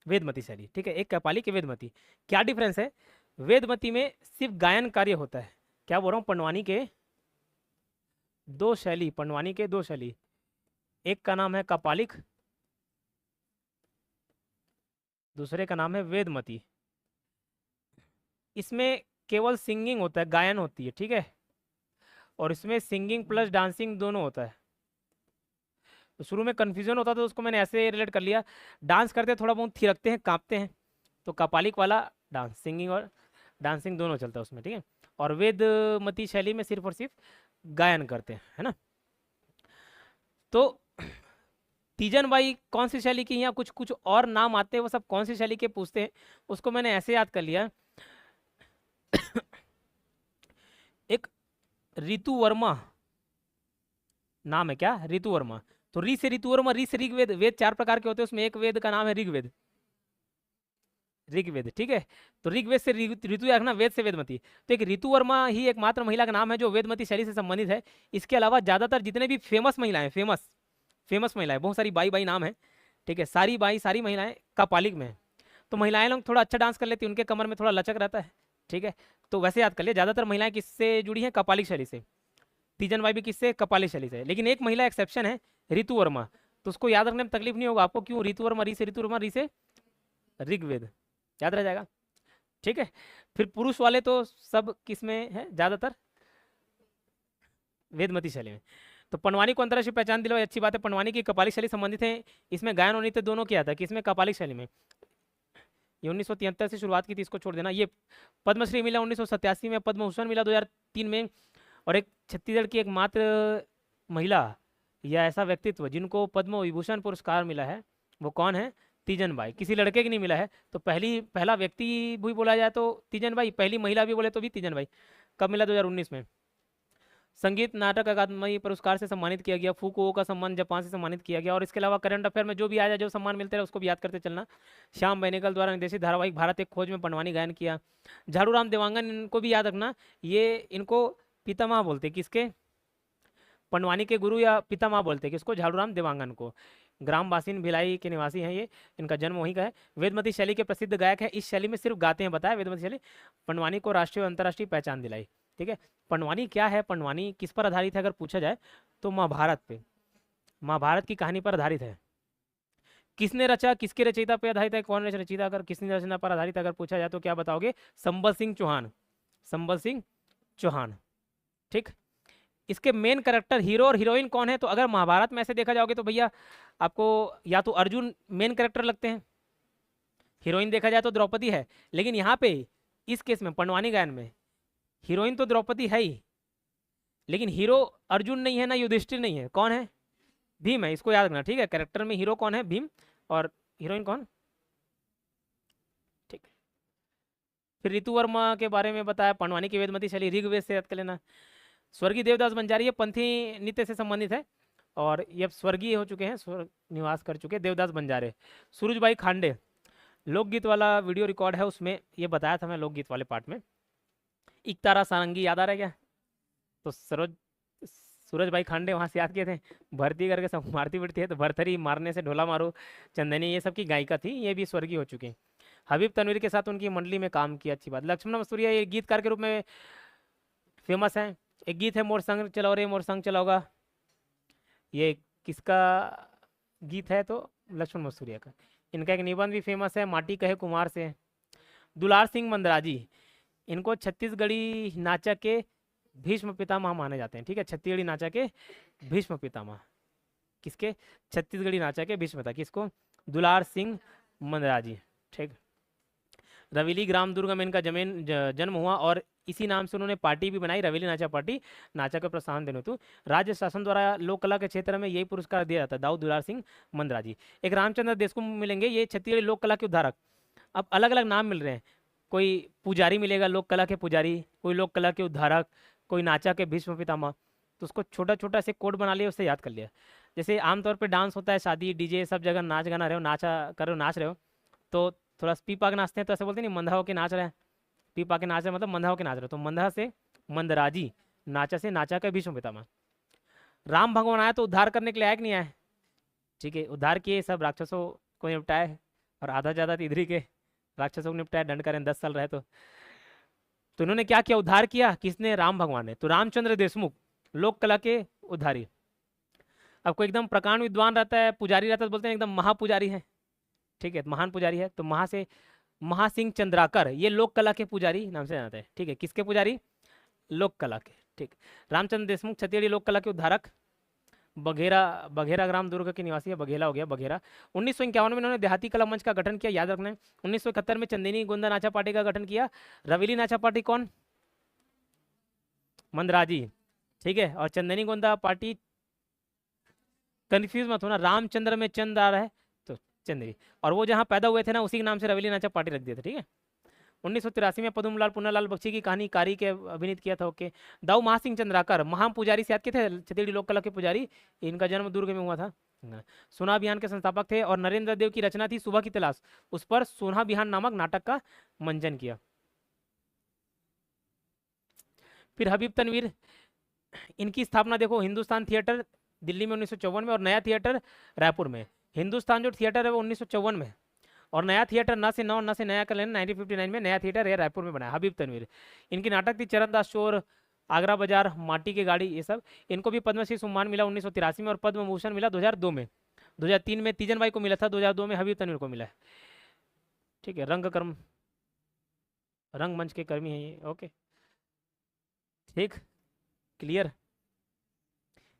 वेदमती शैली, ठीक है। एक कपालिक, एक वेदमती। क्या डिफरेंस है, वेदमती में सिर्फ गायन कार्य होता है। क्या बोल रहा हूँ, पंडवानी के 2 शैली, पंडवानी के 2 शैली, एक का नाम है कपालिक, दूसरे का नाम है वेदमती। इसमें केवल सिंगिंग होता है, गायन होती है, ठीक है। और इसमें सिंगिंग प्लस डांसिंग दोनों होता है। तो शुरू में कन्फ्यूजन होता था, तो उसको मैंने ऐसे रिलेट कर लिया, डांस करते थोड़ा बहुत थिरकते हैं, कांपते हैं, तो कपालिक वाला डांस, सिंगिंग और डांसिंग दोनों चलता है उसमें, ठीक है। और वेदमती शैली में सिर्फ और सिर्फ गायन करते हैं, है ना। तो तीजन बाई कौन सी शैली की, या कुछ कुछ और नाम आते हैं वो सब कौन सी शैली के पूछते हैं, उसको मैंने ऐसे याद कर लिया। एक ऋतु वर्मा नाम है क्या, ऋतु वर्मा। तो री से ऋतु वर्मा, री से ऋग्वेद, वेद 4 प्रकार के होते हैं, उसमें एक वेद का नाम है ऋग्वेद, ऋग्वेद, ठीक है। तो ऋग्वेद से ऋतु याद रखना, वेद से वेदमती। तो एक ऋतु वर्मा ही एकमात्र महिला का नाम है जो वेदमती शैली से संबंधित है। इसके अलावा ज्यादातर जितने भी फेमस महिलाएं, फेमस महिलाएं, बहुत सारी बाई नाम है, ठीक है, सारी महिलाएं कपालिक में है। तो महिलाएं लोग थोड़ा अच्छा डांस कर लेती हैं, उनके कमर में थोड़ा लचक रहता है, ठीक है। तो वैसे याद कर लिया, ज्यादातर महिलाएं किससे जुड़ी हैं, कपालिक शैली से। तीजन बाई भी किससे, कपालिक शैली से। लेकिन एक महिला एक्सेप्शन है, ऋतु वर्मा, तो उसको याद रखने में तकलीफ नहीं होगा आपको। क्यों, ऋतु वर्मा, री से ऋतु वर्मा, री से ऋग्वेद, याद रह जाएगा, ठीक है। फिर पुरुष वाले तो सब किस में है, ज्यादातर वेदमती शैली में। तो पंडवानी को अंतर्राष्ट्रीय पहचान दिलवाई, अच्छी बात है। पंडवानी की कपालिक शैली संबंधित है, इसमें गायन और नृत्य दोनों किया था, किसमें, कपालिक शैली में। ये 1973 से शुरुआत की थी, इसको छोड़ देना। ये पद्मश्री मिला 1987 में, पद्म भूषण मिला 2003 में। और एक छत्तीसगढ़ की एकमात्र महिला या ऐसा व्यक्तित्व जिनको पद्म विभूषण पुरस्कार मिला है, वो कौन है, तीजन बाई। किसी लड़के की नहीं मिला है। तो पहला व्यक्ति भी बोला जाए तो तीजन बाई, पहली महिला भी बोले तो भी तीजन बाई। कब मिला, 2019 में। संगीत नाटक अकादमी पुरस्कार से सम्मानित किया गया। फूकुओका का सम्मान जापान से सम्मानित किया गया। और इसके अलावा करंट अफेयर में जो भी आ जाए, जो सम्मान मिलते रहे, उसको भी याद करते चलना। श्याम बेनेगल द्वारा निर्देशित धारावाहिक भारत एक खोज में पंडवानी गायन किया। झाड़ूराम देवांगन, इनको भी याद रखना, ये इनको पितामह बोलते, किसके, पंडवानी के गुरु या पितामह बोलते किसको, झाड़ूराम देवांगन को। ग्राम बासिन भिलाई के निवासी हैं ये, इनका जन्म वहीं का है। वेदमती शैली के प्रसिद्ध गायक है, इस शैली में सिर्फ गाते हैं, बताया वेदमती शैली। पंडवानी को राष्ट्रीय और अंतर्राष्ट्रीय पहचान दिलाई, ठीक है। पंडवानी क्या है, पंडवानी किस पर आधारित है अगर पूछा जाए तो महाभारत पे, महाभारत की कहानी पर आधारित है। किसने रचा, किसके रचयिता पर आधारित है, कौन रचयिता, अगर किसने रचना पर आधारित अगर पूछा जाए तो क्या बताओगे, संबल सिंह चौहान, संबल सिंह चौहान, ठीक। इसके मेन कैरेक्टर, हीरो और हीरोइन कौन है, तो अगर महाभारत में ऐसे देखा जाओगे तो भैया आपको या तो अर्जुन मेन कैरेक्टर लगते हैं, हीरोइन देखा जाए तो द्रौपदी है। लेकिन यहाँ पे इस केस में पंडवानी गायन में हीरोइन तो द्रौपदी है ही, लेकिन हीरो अर्जुन नहीं है ना युधिष्ठिर नहीं है, कौन है, भीम है। इसको याद रखना, ठीक है। कैरेक्टर में हीरो कौन है, भीम, और हीरोइन कौन, ठीक। फिर ऋतु वर्मा के बारे में बताया, पंडवानी की वेदमती शैली ऋग्वेद से याद कर लेना। स्वर्गीय देवदास बंजारी, ये पंथी नृत्य से संबंधित है, और ये अब स्वर्गीय हो चुके हैं, स्वर्ग निवास कर चुके हैं, देवदास बंजारे। सूरजबाई खांडे, लोकगीत वाला वीडियो रिकॉर्ड है, उसमें ये बताया था मैं लोकगीत वाले पार्ट में। इकतारा सारंगी याद आ रहा है क्या, तो सूरजबाई खांडे वहाँ से याद किए थे। भर्ती करके सब मारती पिटती है, तो भरथरी मारने से ढोला मारो, चंदनी, ये सब की गायिका थी, ये भी स्वर्गीय हो चुकी हैं। हबीब तनवीर के साथ उनकी मंडली में काम किया, अच्छी बात। लक्ष्मण मसूरिया ये गीतकार के रूप में फेमस हैं। एक गीत है मोर संग चलाओ रे मोर संग चलाओगा, ये किसका गीत है, तो लक्ष्मण मसूरिया का। इनका एक निबंध भी फेमस है, माटी कहे कुमार से। दुलार सिंह मंदराजी, इनको छत्तीसगढ़ी नाचा के भीष्म पितामह माने जाते हैं, ठीक है। छत्तीसगढ़ी नाचा के भीष्म पितामह, किसके, छत्तीसगढ़ी नाचा के भीष्म पिता किसको, दुलार सिंह मंदराजी, ठीक। रवेली ग्राम दुर्ग में इनका जन्म हुआ, और इसी नाम से उन्होंने पार्टी भी बनाई, रवेली नाचा पार्टी, नाचा का प्रोत्साहन देने हेतु। राज्य शासन द्वारा लोक कला के क्षेत्र में यही पुरस्कार दिया जाता है, दाऊ दुलार सिंह मंदराजी। एक रामचंद्र देशमुख मिलेंगे, ये छत्तीसगढ़ी लोक कला के उद्धारक। अब अलग अलग नाम मिल रहे हैं, कोई पुजारी मिलेगा, लोक कला के पुजारी, कोई लोक कला के उद्धारक, कोई नाचा के भीष्म पितामह। तो उसको छोटा छोटा से कोड बना लिया, उससे याद कर लिया। जैसे आमतौर पर डांस होता है, शादी डीजे सब जगह नाच गाना रहे हो, नाच रहे हो, तो थोड़ा पी पा के नाचते हैं, तो ऐसे बोलते नहीं, मंधा होके नाच रहे हैं, पी पा के नाच रहे मतलब मंधा होके नाच रहे हो। तो मंधा से मंदराजी, नाचा से नाचा का भीष्म पितामह। राम भगवान आया तो उद्धार करने के लिए आया कि नहीं आया, ठीक है, उद्धार किए, सब राक्षसों को निपटाए, और आधा ज़्यादा इधर के राक्षसों को निपटाया, दंड करें 10 साल रहे। तो इन्होंने क्या किया, उद्धार किया, किसने, राम भगवान ने। तो रामचंद्र देशमुख लोक कला के उद्धारी। अब कोई एकदम प्रकांड विद्वान रहता है, पुजारी रहता है, तो बोलते हैं एकदम महापुजारी है, ठीक है, महान पुजारी है। तो महासिंह चंद्राकर, ये लोक कला के पुजारी नाम से जानते हैं, ठीक है। किसके पुजारी, लोक कला के, ठीक। रामचंद्र देशमुख छत्तीसगढ़ी लोक कला के उद्धारक। बघेरा ग्राम दुर्ग के निवासी है, बघेला हो गया, बघेरा। 1951 में इन्होंने देहाती कला मंच का गठन किया, याद रखना है। 1971 में चंदेनी गोंदा नाचा पार्टी का गठन किया। रवेली नाचा पार्टी कौन, मंदराजी, ठीक है। और चंदेनी गोंदा पार्टी कंफ्यूज मत होना, रामचंद्र में चंद आ रहा है तो चंद्री, और वो जहाँ पैदा हुए थे ना उसी के नाम से रवेली नाचा पार्टी रख दिए थे, ठीक है। 1983 में पद्मलाल पुन्नालाल बख्शी की कहानी कारी के अभिनीत किया था। ओके। दाऊ महासिंह चंद्राकर महान पुजारी से याद किए थे, छत्तीसगढ़ी लोक कला के पुजारी, इनका जन्म दुर्ग में हुआ था। सोना अभियान के संस्थापक थे और नरेंद्र देव की रचना थी सुबह की तलाश, उस पर सोना अभियान नामक नाटक का मंचन किया। फिर हबीब तनवीर, इनकी स्थापना देखो, हिंदुस्तान थिएटर दिल्ली में 1954 में और नया थिएटर रायपुर में। हिंदुस्तान जो थिएटर है वो 1954 में, और नया थिएटर ना से नौ ना से नया कर लेना 1959 में नया थिएटर है रायपुर में बनाया। हबीब तनवीर, इनकी नाटक थी चरणदास चोर, आगरा बाजार, माटी की गाड़ी, ये सब। इनको भी पद्मश्री सम्मान मिला 1983 में और पद्म भूषण मिला 2002 में। 2003 में तीजन बाई को मिला था, 2002 में हबीब तनवीर को मिला है, ठीक है। रंगकर्म, रंगमंच के कर्मी हैं ये। ओके, ठीक, क्लियर।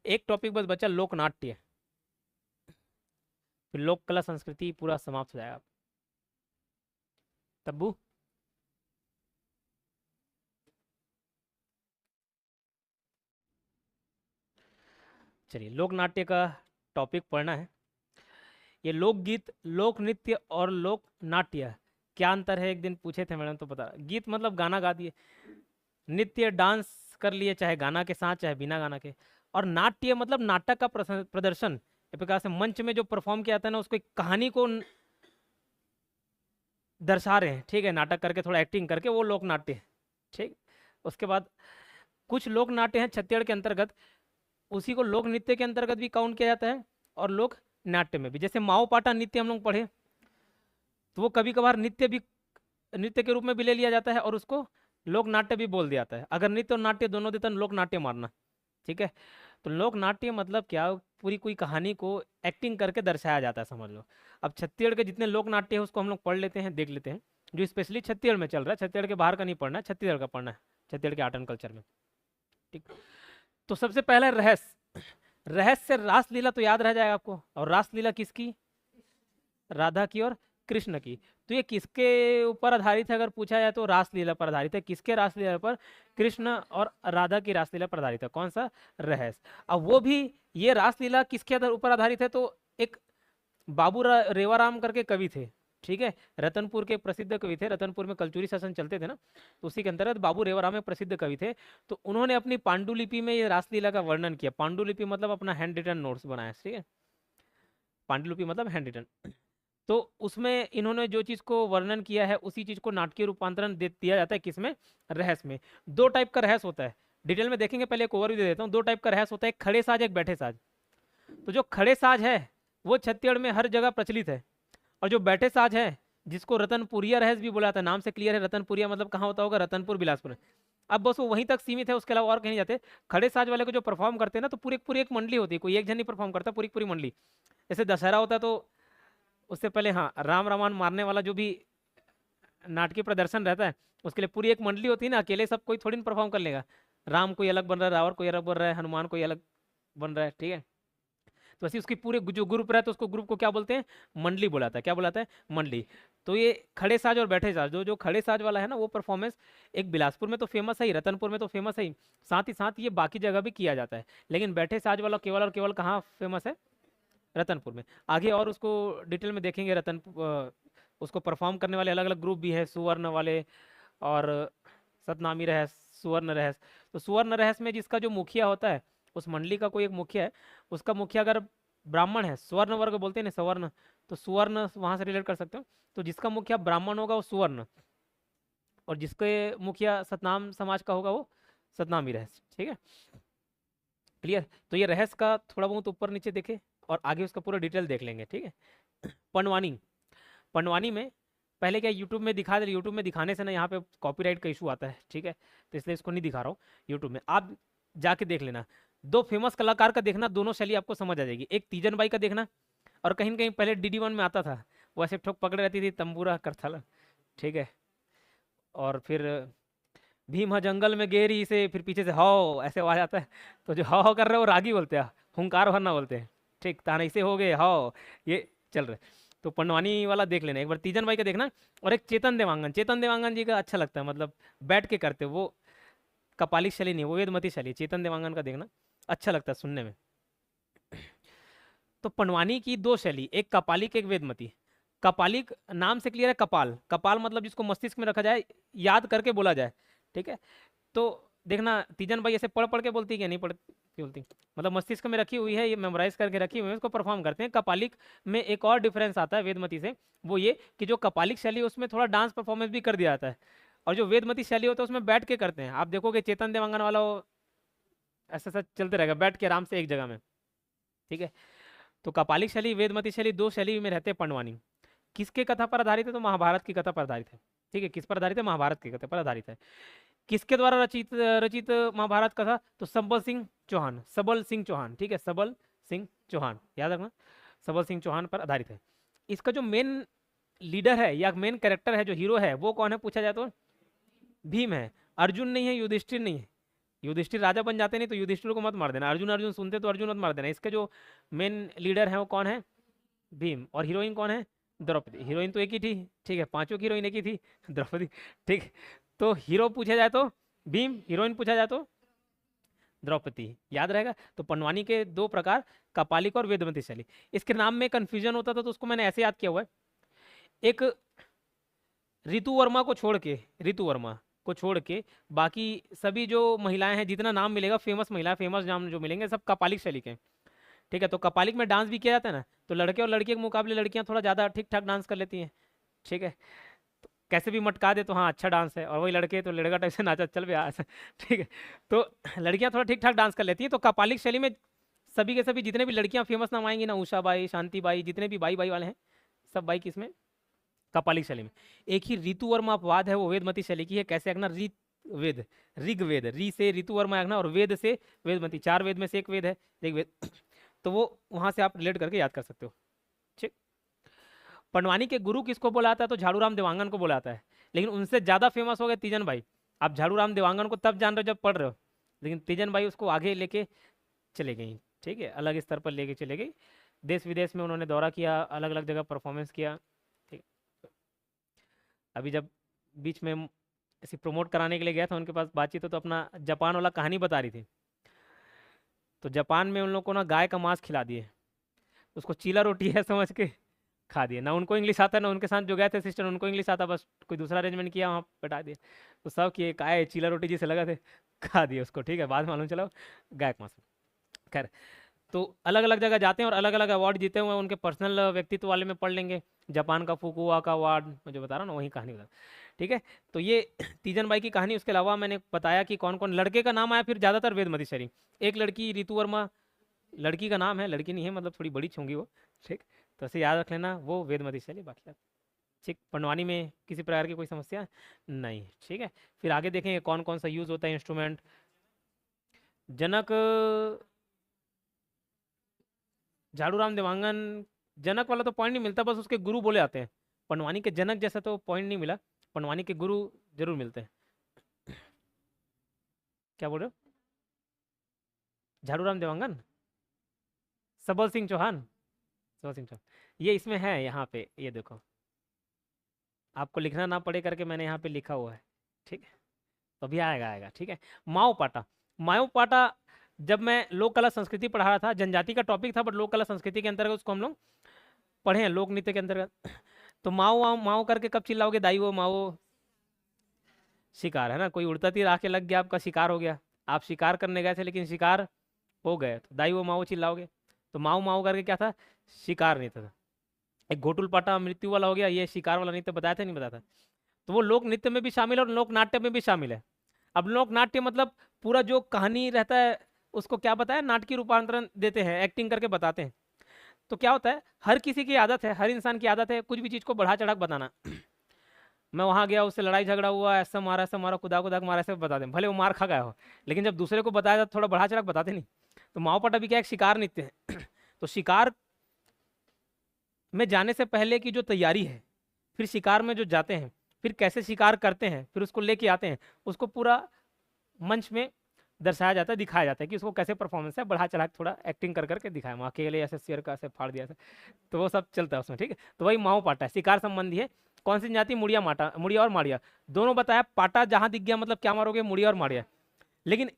एक टॉपिक बस बचा, लोक नाट्य, फिर लोक कला संस्कृति पूरा समाप्त हो जाएगा। तब्बू, चलिए लोक नाट्य का टॉपिक पढ़ना है। ये लोकगीत, लोक नृत्य और लोक नाट्य क्या अंतर है, एक दिन पूछे थे मैडम तो पता। गीत मतलब गाना गा दिए, नृत्य डांस कर लिए चाहे गाना के साथ चाहे बिना गाना के, और नाट्य मतलब नाटक का प्रदर्शन, एक प्रकार से मंच में जो परफॉर्म किया जाता है ना, उसको एक कहानी को दर्शा रहे हैं, ठीक है, नाटक करके थोड़ा एक्टिंग करके, वो लोक नाट्य है, ठीक। उसके बाद कुछ लोक नाट्य हैं छत्तीसगढ़ के अंतर्गत, उसी को लोक नृत्य के अंतर्गत भी काउंट किया जाता है और लोक नाट्य में भी। जैसे माओ पाटा नृत्य हम लोग पढ़े, तो वो कभी कभार नृत्य के रूप में भी ले लिया जाता है और उसको लोक नाट्य भी बोल दिया जाता है। अगर नृत्य और नाट्य दोनों देता है लोक नाट्य मारना, ठीक है। तो लोक नाट्य मतलब क्या, पूरी कोई कहानी को एक्टिंग करके दर्शाया जाता है, समझ लो। अब छत्तीसगढ़ के जितने लोक नाट्य है उसको हम लोग पढ़ लेते हैं, देख लेते हैं, जो स्पेशली छत्तीसगढ़ में चल रहा है। छत्तीसगढ़ के बाहर का नहीं पढ़ना है, छत्तीसगढ़ का पढ़ना है, छत्तीसगढ़ के आर्ट एंड कल्चर में, ठीक। तो सबसे पहला रहस्य, रहस्य से रासलीला तो याद रह जाएगा आपको, और रासलीला किसकी, राधा की और कृष्ण की। तो ये किसके ऊपर आधारित है अगर पूछा जाए तो रासलीला पर आधारित है। किसके रासलीला पर, कृष्ण और राधा की रासलीला पर आधारित है। कौन सा, रहस्य। अब वो भी ये रासलीला किसके ऊपर आधारित है, तो एक बाबू रेवाराम करके कवि थे, ठीक है, रतनपुर के प्रसिद्ध कवि थे। रतनपुर में कलचुरी शासन चलते थे ना, तो उसी के अंतर्गत बाबू रेवाराम एक प्रसिद्ध कवि थे। तो उन्होंने अपनी पांडुलिपि में ये रासलीला का वर्णन किया। पांडुलिपि मतलब अपना हैंड रिटन नोट्स बनाया, ठीक है, पांडुलिपि मतलब हैंड रिटन। तो उसमें इन्होंने जो चीज़ को वर्णन किया है उसी चीज़ को नाटकीय रूपांतरण दे दिया जाता है, किसमें, रहस्य में। दो टाइप का रहस्य होता है, डिटेल में देखेंगे, पहले एक ओवरव्यू दे देता हूँ। दो टाइप का रहस्य होता है, एक खड़े साज, एक बैठे साज। तो जो खड़े साज है वो छत्तीसगढ़ में हर जगह प्रचलित है, और जो बैठे साज है जिसको रतनपुरिया रहस्य भी बोला जाता है, नाम से क्लियर है, रतनपुरिया मतलब कहाँ होता होगा, रतनपुर बिलासपुर। अब बस वो वहीं तक सीमित है, उसके अलावा और कहीं नहीं जाते। खड़े साज वाले को जो परफॉर्म करते हैं ना, तो पूरी एक मंडली होती है, कोई एक जन नहीं परफॉर्म करता, पूरी पूरी मंडली। जैसे दशहरा होता है तो उससे पहले, हाँ, राम रावण मारने वाला जो भी नाटकीय प्रदर्शन रहता है उसके लिए पूरी एक मंडली होती है ना, अकेले सब कोई थोड़ी ना परफॉर्म कर लेगा। राम कोई अलग बन रहा है, रावण कोई अलग बन रहा है, हनुमान कोई अलग बन रहा है, ठीक है। तो ऐसी उसकी पूरे जो ग्रुप रहता है उसको, ग्रुप को क्या बोलते हैं, मंडली बुलाता है। क्या बुलाता है, मंडली। तो ये खड़े साज और बैठे साज, जो जो खड़े साज वाला है ना, वो परफॉर्मेंस एक बिलासपुर में तो फेमस है ही, रतनपुर में तो फेमस है ही, साथ ही साथ ये बाकी जगह भी किया जाता है। लेकिन बैठे साज वाला केवल और केवल कहाँ फेमस है, रतनपुर में। आगे और उसको डिटेल में देखेंगे। उसको परफॉर्म करने वाले अलग अलग ग्रुप भी है, सुवर्ण वाले और सतनामी रहस्य, सुवर्ण रहस्य। तो सुवर्ण रहस्य में जिसका जो मुखिया होता है, उस मंडली का कोई एक मुखिया है, उसका मुखिया अगर ब्राह्मण है, स्वर्ण वर्ग बोलते हैं ना, सवर्ण, तो सुवर्ण वहां से रिलेट कर सकते हो। तो जिसका मुखिया ब्राह्मण होगा वो सुवर्ण, और जिसके मुखिया सतनाम समाज का होगा वो सतनामी रहस्य, ठीक है, क्लियर। तो ये रहस्य का थोड़ा बहुत ऊपर नीचे देखे और आगे उसका पूरा डिटेल देख लेंगे, ठीक है। पंडवानी, पंडवानी में पहले क्या यूट्यूब में दिखा दे, यूट्यूब में दिखाने से ना यहाँ पे कॉपीराइट का इशू आता है, ठीक है, तो इसलिए इसको नहीं दिखा रहा हूँ यूट्यूब में। आप जाके देख लेना, दो फेमस कलाकार का देखना, दोनों शैली आपको समझ आ जाएगी। एक तीजन बाई का देखना, और कहीं ना कहीं पहले DD1 में आता था, वो ऐसे ठोक पकड़ रहती थी, तंबूरा करथल, ठीक है। और फिर भीम जंगल में गेरी से, फिर पीछे से हाओ ऐसे आवाज आता है, तो जो हाओ कर रहे हैं वो रागी बोलते हैं, हुंकार भरना बोलते हैं, ठीक, तान ऐसे हो गए हाओ, ये चल रहे। तो पंडवानी वाला देख लेना एक बार, तीजन भाई का देखना। और एक चेतन देवांगन, चेतन देवांगन जी का अच्छा लगता है, मतलब बैठ के करते वो कपालिक शैली नहीं, वो वेदमती शैली। चेतन देवांगन का देखना अच्छा लगता है सुनने में। तो पंडवानी की दो शैली, एक कपालिक एक वेदमती। कपालिक नाम से क्लियर है, कपाल, कपाल मतलब जिसको मस्तिष्क में रखा जाए, याद करके बोला जाए, ठीक है। तो देखना तीजन भाई ऐसे पढ़ पढ़ के बोलती है कि नहीं पढ़ती बोलती, मतलब मस्तिष्क में रखी हुई है, ये मेमोराइज करके रखी हुई है, उसको परफॉर्म करते हैं। कपालिक में एक और डिफरेंस आता है वेदमती से, वो ये कि जो कपालिक शैली है उसमें थोड़ा डांस परफॉर्मेंस भी कर दिया जाता है, और जो वेदमती शैली होता है उसमें बैठ के करते हैं। आप देखोगे चेतन देवांगन वाला वो ऐसा ऐसा चलते रहेगा बैठ के आराम से एक जगह में, ठीक है। तो कपालिक शैली वेदमती शैली दो शैली में रहते हैं पंडवानी। किसके कथा पर आधारित है? तो महाभारत की कथा पर आधारित है, ठीक है। किस पर आधारित है? महाभारत की कथा पर आधारित है। किसके द्वारा रचित रचित महाभारत कथा? तो सबल सिंह चौहान, सबल सिंह चौहान, ठीक है, सबल सिंह चौहान, याद रखना, सबल सिंह चौहान पर आधारित है। इसका जो मेन लीडर है या मेन कैरेक्टर है, जो हीरो है, वो कौन है पूछा जाए तो भीम है, अर्जुन नहीं है, युधिष्ठिर नहीं है। युधिष्ठिर राजा बन जाते नहीं तो युधिष्ठिर को मत मार देना, अर्जुन अर्जुन सुनते तो अर्जुन मत मार देना। इसके जो मेन लीडर है वो कौन है? भीम। और हीरोइन कौन है? द्रौपदी। हीरोइन तो एक ही थी, ठीक है, पांचों की हीरोइन एक ही थी, द्रौपदी, ठीक। तो हीरो पूछा जाए तो भीम, हीरोइन पूछा जाए तो द्रौपदी, याद रहेगा। तो पंडवानी के दो प्रकार, कपालिक और वेदमती शैली। इसके नाम में कंफ्यूजन होता था तो उसको मैंने ऐसे याद किया हुआ है, एक ऋतु वर्मा को छोड़ के, ऋतु वर्मा को छोड़ के बाकी सभी जो महिलाएं हैं, जितना नाम मिलेगा फेमस महिला, फेमस नाम जो मिलेंगे सब कपालिक शैली के, ठीक है। तो कपालिक में डांस भी किया जाता है ना, तो लड़के और लड़के के मुकाबले लड़कियां थोड़ा ज़्यादा ठीक ठाक डांस कर लेती हैं, ठीक है। तो कैसे भी मटका दे तो हाँ अच्छा डांस है, और वही लड़के तो लड़का टाइप से नाचा चल भी ऐसा, ठीक है। तो लड़कियां थोड़ा ठीक ठाक डांस कर लेती हैं। तो कपालिक शैली में सभी के सभी जितने भी लड़कियां फेमस नाम आएंगी ना, उषा बाई, शांति बाई, जितने भी बाई बाई वाले हैं, सब बाई किसमें? कपालिक शैली में। एक ही ऋतु वर्मा अपवाद है, वो वेदमती शैली की है। कैसे रखना? ऋत वेद, ऋग्वेद, री से ऋतु वर्मा रखना, और वेद से वेदमती, चार वेद में से एक वेद है ऋग्वेद, तो वो वहां से आप रिलेट करके याद कर सकते हो, ठीक। पंडवानी के गुरु किसको बोला जाता है? तो झाड़ूराम देवांगन को बोला जाता है, लेकिन उनसे ज्यादा फेमस हो गए तीजन भाई। आप झाड़ूराम देवांगन को तब जान रहे हो जब पढ़ रहे हो, लेकिन तीजन भाई उसको आगे लेके चले गई, ठीक है, अलग स्तर पर लेके चले गई। देश विदेश में उन्होंने दौरा किया, अलग अलग जगह परफॉर्मेंस किया, ठीक। अभी जब बीच में ऐसे प्रमोट कराने के लिए गया था उनके पास बातचीत तो अपना जापान वाला कहानी बता रही थी। तो जापान में उन लोगों को ना गाय का मांस खिला दिए, उसको चीला रोटी है समझ के खा दिए। ना उनको इंग्लिश आता, ना उनके साथ जो गए थे सिस्टर उनको इंग्लिश आता, बस कोई दूसरा अरेंजमेंट किया वहाँ बैठा दिया। तो सब किए, काय चीला रोटी जिसे लगा थे खा दिए उसको, ठीक है। बाद में मालूम चला गाय का मांस। खैर, तो अलग अलग जगह जाते हैं और अलग अलग अवार्ड जीते हुए उनके पर्सनल व्यक्तित्व वाले में पढ़ लेंगे। जापान का फुकुआ का अवार्ड मैं जो बता रहा हूँ ना, वही कहानी बता, ठीक है। तो ये तीजन बाई की कहानी। उसके अलावा मैंने बताया कि कौन कौन लड़के का नाम आया, फिर ज़्यादातर वेदमती शैली। एक लड़की ऋतु वर्मा लड़की का नाम है, लड़की नहीं है, मतलब थोड़ी बड़ी होंगी वो, ठीक। तो ऐसे याद रख लेना, वो वेदमती शैली। बाकी ठीक, पंडवानी में किसी प्रकार की कोई समस्या नहीं, ठीक है। फिर आगे देखेंगे कौन कौन सा यूज होता है इंस्ट्रूमेंट। जनक, झाड़ूराम देवांगन, जनक वाला तो पॉइंट नहीं मिलता, बस उसके गुरु बोले आते हैं। पंडवानी के जनक जैसा तो पॉइंट नहीं मिला, पंडवानी के गुरु जरूर मिलते हैं। क्या बोल रहे हो? झाड़ूराम देवांगन, सबल सिंह चौहान, सबल सिंह चौहान ये इसमें है, यहाँ पे ये देखो, आपको लिखना ना पड़े करके मैंने यहाँ पे लिखा हुआ है, ठीक है। तो अभी आएगा आएगा, ठीक है। माओ पाटा, माओ पाटा जब मैं लोक कला संस्कृति पढ़ा रहा था, जनजाति का टॉपिक था बट लोक कला संस्कृति के अंतर्गत उसको हम लोग पढ़े हैं, लोक नृत्य के अंतर्गत। तो माओ वाओ माओ करके कब चिल्लाओगे? दाई वो माओ, शिकार है ना, कोई उड़ता तीर आके लग गया, आपका शिकार हो गया। आप शिकार करने गए थे लेकिन शिकार हो गए, तो दाई वो माओ चिल्लाओगे। तो माओ माओ करके क्या था? शिकार नृत्य था। एक घोटुल पाटा मृत्यु वाला हो गया, ये शिकार वाला नृत्य बताया था नहीं बताया था। तो वो लोक नृत्य में भी शामिल है और लोक नाट्य में भी शामिल है। अब लोक नाट्य मतलब पूरा जो कहानी रहता है उसको क्या बताया, नाटकीय रूपांतरण देते हैं, एक्टिंग करके बताते हैं। तो क्या होता है, हर किसी की आदत है, हर इंसान की आदत है कुछ भी चीज़ को बढ़ा चढ़ा के बताना। मैं वहाँ गया, उससे लड़ाई झगड़ा हुआ, ऐसा मारा, खुदा खुदा मारा, ऐसे बता दें, भले वो मार खा गया हो, लेकिन जब दूसरे को बताया तो थोड़ा बढ़ा चढ़ा के बताते नहीं। तो माओ पाटा भी क्या, एक शिकार नृत्य है। तो शिकार में जाने से पहले की जो तैयारी है, फिर शिकार में जो जाते हैं, फिर कैसे शिकार करते हैं, फिर उसको लेके आते हैं, उसको पूरा मंच में दर्शाया जाता है, दिखाया जाता है कि उसको कैसे परफॉर्मेंस है, बढ़ा चढ़ा के थोड़ा एक्टिंग कर करके दिखाया। वहाँ अकेले ऐसे शेर का ऐसे फाड़ दिया, तो वो सब चलता है उसमें, ठीक है। तो वही माओ पाटा है, शिकार संबंधी है। कौन सी जाति? मुड़िया माटा, मुड़िया और माड़िया दोनों बताया। पाटा जहाँ दिख गया मतलब क्या मारोगे? मुड़िया और माड़िया। लेकिन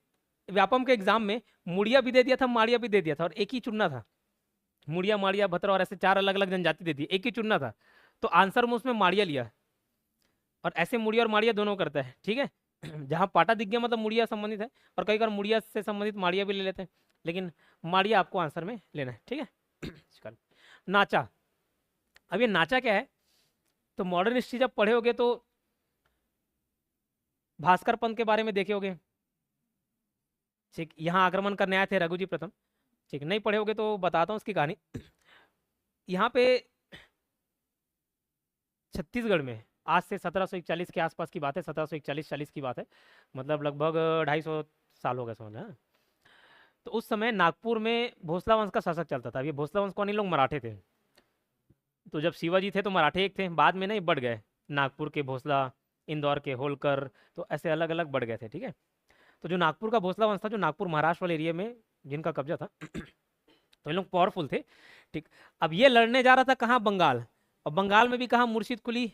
व्यापम के एग्जाम में मुड़िया भी दे दिया था, माड़िया भी दे दिया था, और एक ही चुनना था। मुड़िया, माड़िया, भतरा और ऐसे 4 अलग अलग जनजाति देती है, एक ही चुनना था। तो आंसर में उसमें माड़िया लिया, और ऐसे मुड़िया और माड़िया दोनों करता है, ठीक है। जहाँ पाटा दिख गया मतलब मुड़िया संबंधित है, और कई बार मुड़िया से संबंधित माड़िया भी ले लेते हैं, लेकिन माड़िया आपको आंसर में लेना है, ठीक है। चल, नाचा। अब ये नाचा क्या है, तो मॉडर्न हिस्ट्री जब पढ़े होगे तो भास्कर पंत के बारे में देखे होगे, ठीक। यहाँ आक्रमण करने आए थे रघुजी प्रथम, ठीक। नहीं पढ़े होगे तो बताता हूँ उसकी कहानी। यहाँ पे छत्तीसगढ़ में आज से 1741 के आसपास की बात है, 1741-40 की बात है, मतलब लगभग 250 साल हो गए समझ, हाँ। तो उस समय नागपुर में भोसला वंश का शासक चलता था। ये भोसला वंश कौन, ये लोग मराठे थे। तो जब शिवाजी थे तो मराठे एक थे, बाद में नहीं बढ़ गए, नागपुर के भोसला, इंदौर के होलकर, तो ऐसे अलग अलग बढ़ गए थे, ठीक है। तो जो नागपुर का भोसला वंश था, जो नागपुर महाराष्ट्र वाले एरिया में जिनका कब्जा था, तो ये लोग पावरफुल थे, ठीक। अब ये लड़ने जा रहा था कहाँ, बंगाल, और बंगाल में भी कहाँ, मुर्शिद कुली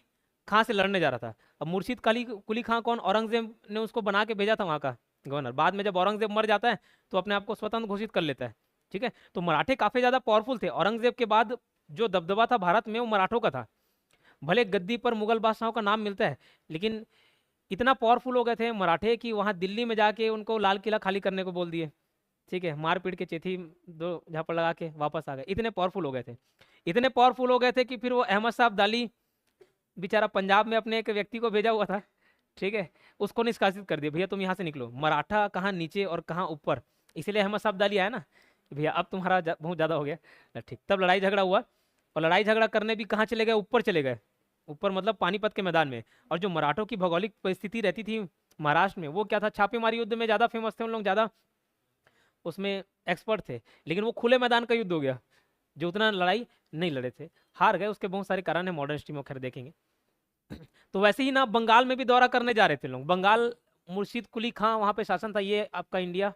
खां से लड़ने जा रहा था। अब मुर्शिद कुली खां कौन, औरंगजेब ने उसको बना के भेजा था वहाँ का गवर्नर। बाद में जब औरंगजेब मर जाता है तो अपने आप को स्वतंत्र घोषित कर लेता है, ठीक है। तो मराठे काफ़ी ज़्यादा पावरफुल थे। औरंगजेब के बाद जो दबदबा था भारत में वो मराठों का था। भले गद्दी पर मुगल बादशाहों का नाम मिलता है, लेकिन इतना पावरफुल हो गए थे मराठे कि वहाँ दिल्ली में जाके उनको लाल किला खाली करने को बोल दिए, ठीक है। मार पीट के चेथी 2 झापड़ लगा के वापस आ गए, इतने पावरफुल हो गए थे। इतने पावरफुल हो गए थे कि फिर वो अहमद साहब दाली बेचारा पंजाब में अपने एक व्यक्ति को भेजा हुआ था, ठीक है, उसको निष्कासित कर दिया, भैया तुम यहाँ से निकलो, मराठा कहाँ नीचे और कहाँ ऊपर। इसलिए अहमद साहब दाली आया ना, भैया अब तुम्हारा बहुत ज़्यादा हो गया, ठीक। तब लड़ाई झगड़ा हुआ, और लड़ाई झगड़ा करने भी कहाँ चले गए, ऊपर चले गए। ऊपर मतलब पानीपत के मैदान में। और जो मराठों की भौगोलिक परिस्थिति रहती थी महाराष्ट्र में, वो क्या था, छापेमारी युद्ध में ज़्यादा फेमस थे उन लोग, ज़्यादा उसमें एक्सपर्ट थे। लेकिन वो खुले मैदान का युद्ध हो गया, जो उतना लड़ाई नहीं लड़े थे, हार गए। उसके बहुत सारे कारण है, मॉडर्न हिस्ट्री में खैर देखेंगे। तो वैसे ही ना बंगाल में भी दौरा करने जा रहे थे लोग। बंगाल मुर्शिद कुली खां वहां पे शासन था, ये आपका इंडिया,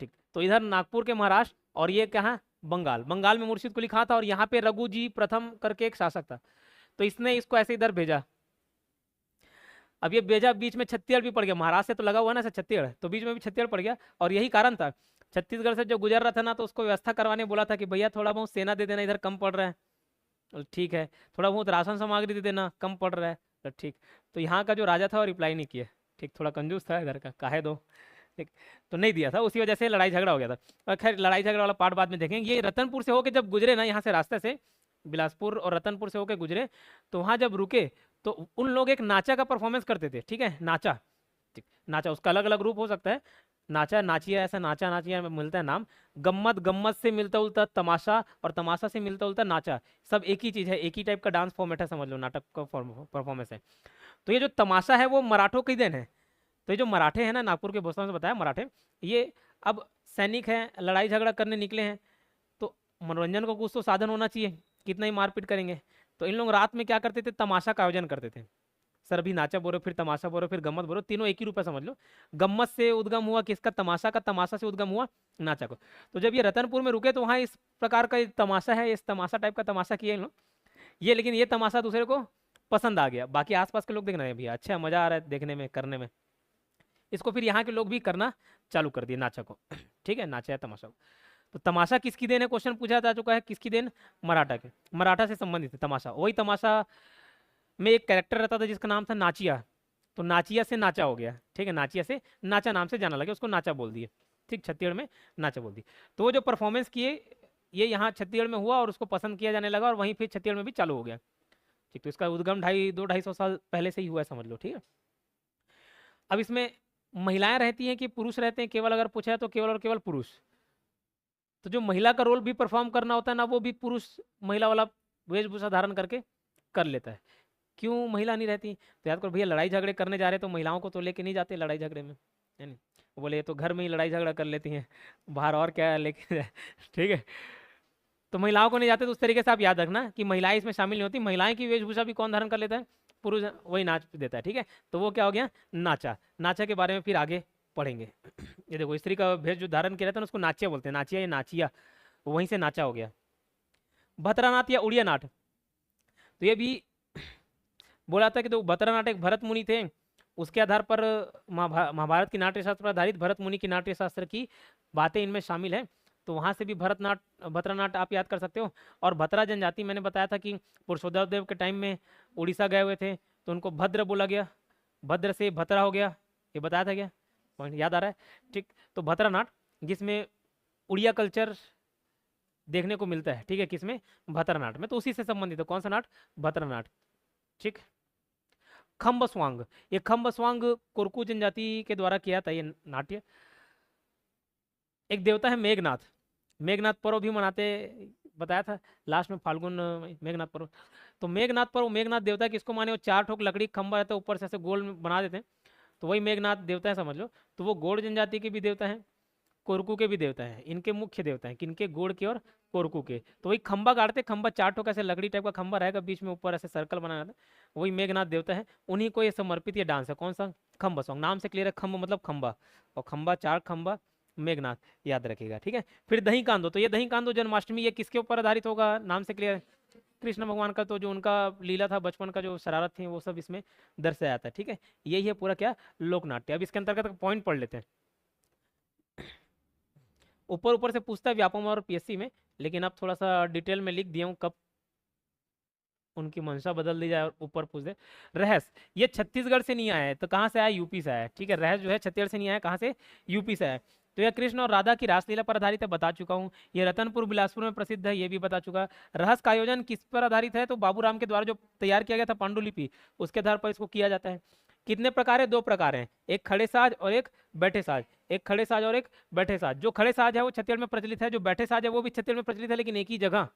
ठीक। तो इधर नागपुर के महाराष्ट्र, और ये कहाँ, बंगाल। बंगाल में मुर्शिद कुली खां था, और यहाँ पे रघुजी प्रथम करके एक शासक था। तो इसने इसको ऐसे इधर भेजा। अब ये भेजा, बीच में छत्तीसगढ़ भी पड़ गया, महाराष्ट्र से तो लगा हुआ ना सर छत्तीसगढ़, तो बीच में भी छत्तीसगढ़ पड़ गया। और यही कारण था, छत्तीसगढ़ से जो गुजर रहा था ना, तो उसको व्यवस्था करवाने बोला था कि भैया थोड़ा बहुत सेना दे देना, इधर कम पड़ रहा है, तो ठीक है। थोड़ा बहुत राशन सामग्री दे देना, कम पड़ रहा है, तो ठीक। तो यहाँ का जो राजा था वो रिप्लाई नहीं किया, ठीक, थोड़ा कंजूस था इधर का, काहे दो, ठीक। तो नहीं दिया था, उसी वजह से लड़ाई झगड़ा हो गया था। और खैर लड़ाई झगड़ा वाला पार्ट बाद में देखेंगे। ये रतनपुर से होके जब गुजरे ना, यहाँ से रास्ते से बिलासपुर और रतनपुर से होके गुजरे, तो वहाँ जब रुके तो उन लोग एक नाचा का परफॉर्मेंस करते थे, ठीक है, नाचा, ठीक। नाचा उसका अलग अलग रूप हो सकता है, नाचा, नाचिया, ऐसा नाचा नाचिया में मिलता है नाम। गम्मत, गम्मत से मिलता उलता तमाशा, और तमाशा से मिलता उलता नाचा, सब एक ही चीज़ है, एक ही टाइप का डांस फॉर्मेट है, समझ लो, नाटक का परफॉर्मेंस है। तो ये जो तमाशा है वो मराठों की देन है। तो ये जो मराठे हैं ना, नागपुर के भोसला से बताया मराठे, ये अब सैनिक हैं, लड़ाई झगड़ा करने निकले हैं, तो मनोरंजन का कुछ तो साधन होना चाहिए, कितना ही मारपीट करेंगे। तो इन लोग रात में क्या करते थे, तमाशा का आयोजन करते थे। सर अभी नाचा बोलो, फिर तमाशा बोलो, फिर गम्मत बोलो, तीनों एक ही रूप है, समझ लो। गम्मत से उद्गम हुआ किसका, तमाशा का, तमाशा से उद्गम हुआ नाचा को। तो जब ये रतनपुर में रुके तो वहाँ इस प्रकार का तमाशा है, इस तमाशा टाइप का तमाशा किया इन लोग ये, लेकिन ये तमाशा दूसरे को पसंद आ गया। बाकी आसपास के लोग देख रहे हैं भैया अच्छा मजा आ रहा है देखने में, करने में, इसको फिर यहाँ के लोग भी करना चालू कर दिए नाचा को, ठीक है, नाचा है तमाशा को। तो तमाशा किसकी देन है, क्वेश्चन पूछा जा चुका है, किसकी देन, मराठा के, मराठा से संबंधित है तमाशा। वही तमाशा में एक कैरेक्टर रहता था जिसका नाम था नाचिया, तो नाचिया से नाचा हो गया, ठीक है, नाचिया से नाचा नाम से जाना लगे, उसको नाचा बोल दिए, ठीक, छत्तीसगढ़ में नाचा बोल दिए। तो वो जो परफॉर्मेंस किए ये यहाँ छत्तीसगढ़ में हुआ, और उसको पसंद किया जाने लगा, और वहीं फिर छत्तीसगढ़ में भी चालू हो गया, ठीक। तो इसका उद्गम 250-250 साल पहले से ही हुआ है, समझ लो, ठीक है। अब इसमें महिलाएं रहती हैं कि पुरुष रहते हैं, केवल अगर पूछा है तो केवल और केवल पुरुष। तो जो महिला का रोल भी परफॉर्म करना होता है ना, वो भी पुरुष महिला वाला वेशभूषा धारण करके कर लेता है। क्यों महिला नहीं रहती, तो याद करो भैया, लड़ाई झगड़े करने जा रहे तो महिलाओं को तो लेके नहीं जाते लड़ाई झगड़े में, है नहीं। वो बोले ये तो घर में ही लड़ाई झगड़ा कर लेती हैं, बाहर और क्या लेके जाए, ठीक है। तो महिलाओं को नहीं जाते, तो उस तरीके से आप याद रखना कि महिलाएं इसमें शामिल नहीं होती। महिलाएं की वेशभूषा भी कौन धारण कर लेता है, पुरुष वही नाच देता है, ठीक है। तो वो क्या हो गया, नाचा। नाचा के बारे में फिर आगे पढ़ेंगे। ये देखो स्त्री का भेष जो धारण किया रहता है उसको नाचिया बोलते हैं, नाचिया या नाचिया, वहीं से नाचा हो गया। भतरानाथ या उड़िया नाट, तो ये भी बोला था कि तो भतरानाट एक भरत मुनि थे, उसके आधार पर महाभारत की नाट्य शास्त्र पर आधारित भरत मुनि की नाट्य शास्त्र की बातें इनमें शामिल है। तो वहां से भी भद्रनाट्य आप याद कर सकते हो। और भतरा जनजाति मैंने बताया था कि पुरुषोत्तम देव के टाइम में उड़ीसा गए हुए थे तो उनको भद्र बोला गया, भद्र से भतरा हो गया, ये बताया था क्या? पॉइंट याद आ रहा है? ठीक, तो भतरानाट्य जिसमें उड़िया कल्चर देखने को मिलता है, ठीक है, किसमें? भतरानाट्य में। तो उसी से संबंधित है, कौन सा नाट्य? भतरानाट्य। ठीक। खम्बस्वांग, ये खम्बस्वांग कोरकू जनजाति के द्वारा किया था ये नाट्य। एक देवता है मेघनाथ, मेघनाथ पर्व भी मनाते, बताया था लास्ट में, फाल्गुन मेघनाथ पर्व। तो मेघनाथ पर्व, मेघनाथ देवता किसको माने? वो 4 ठोक लकड़ी खंबा रहता है, ऊपर से ऐसे गोल में बना देते हैं, तो वही मेघनाथ देवता है, समझ लो। तो वो गोड़ जनजाति के भी देवता हैं, कोरकू के भी देवता हैं, इनके मुख्य देवता हैं किनके? गोड़ के और कोरकू के। तो वही खंबा गाड़ते, खंबा 4 ठोक ऐसे लकड़ी टाइप का खंबा रहेगा, बीच में ऊपर ऐसे सर्कल बना रहता है, वही मेघनाथ देवता है, उन्हीं को ये समर्पित ये डांस है। कौन सा? खंबा सॉन्ग, नाम से क्लियर है, खंब मतलब खंबा, और खंबा 4 खंबा मेघनाथ, याद रखिएगा, ठीक है। फिर दही कांदो, तो ये दही कांदो जन्माष्टमी, ये किसके ऊपर आधारित होगा? नाम से क्लियर है, कृष्ण भगवान का। तो जो उनका लीला था बचपन का, जो शरारत थी, वो सब इसमें दर्शाया जाता है, ठीक है। यही है पूरा क्या? लोकनाट्य। अब इसके अंतर्गत पॉइंट पढ़ लेते हैं। ऊपर ऊपर से पूछता है व्यापम और पीएससी में, लेकिन अब थोड़ा सा डिटेल में लिख दिया हूँ, कब उनकी मंशा बदल दी जाए और ऊपर पूछ दे। रहस्य, ये छत्तीसगढ़ से नहीं आया है, तो कहाँ से आया? यूपी से आया है, ठीक है। रहस्य जो है छत्तीसगढ़ से नहीं आया, कहाँ से? यूपी से आया है। तो यह कृष्ण और राधा की रासलीला पर आधारित है, बता चुका हूँ। ये रतनपुर बिलासपुर में प्रसिद्ध है, ये भी बता चुका। रहस्य का आयोजन किस पर आधारित है? तो बाबूराम के द्वारा जो तैयार किया गया था पांडुलिपि, उसके आधार पर इसको किया जाता है। कितने प्रकार है? 2 प्रकार हैं, एक खड़े साज और एक बैठे साज। एक खड़े साज और एक बैठे साज। जो खड़े साज है वो छत्तीसगढ़ में प्रचलित है, जो बैठे साज है वो भी छत्तीसगढ़ में प्रचलित है, लेकिन एक ही जगह,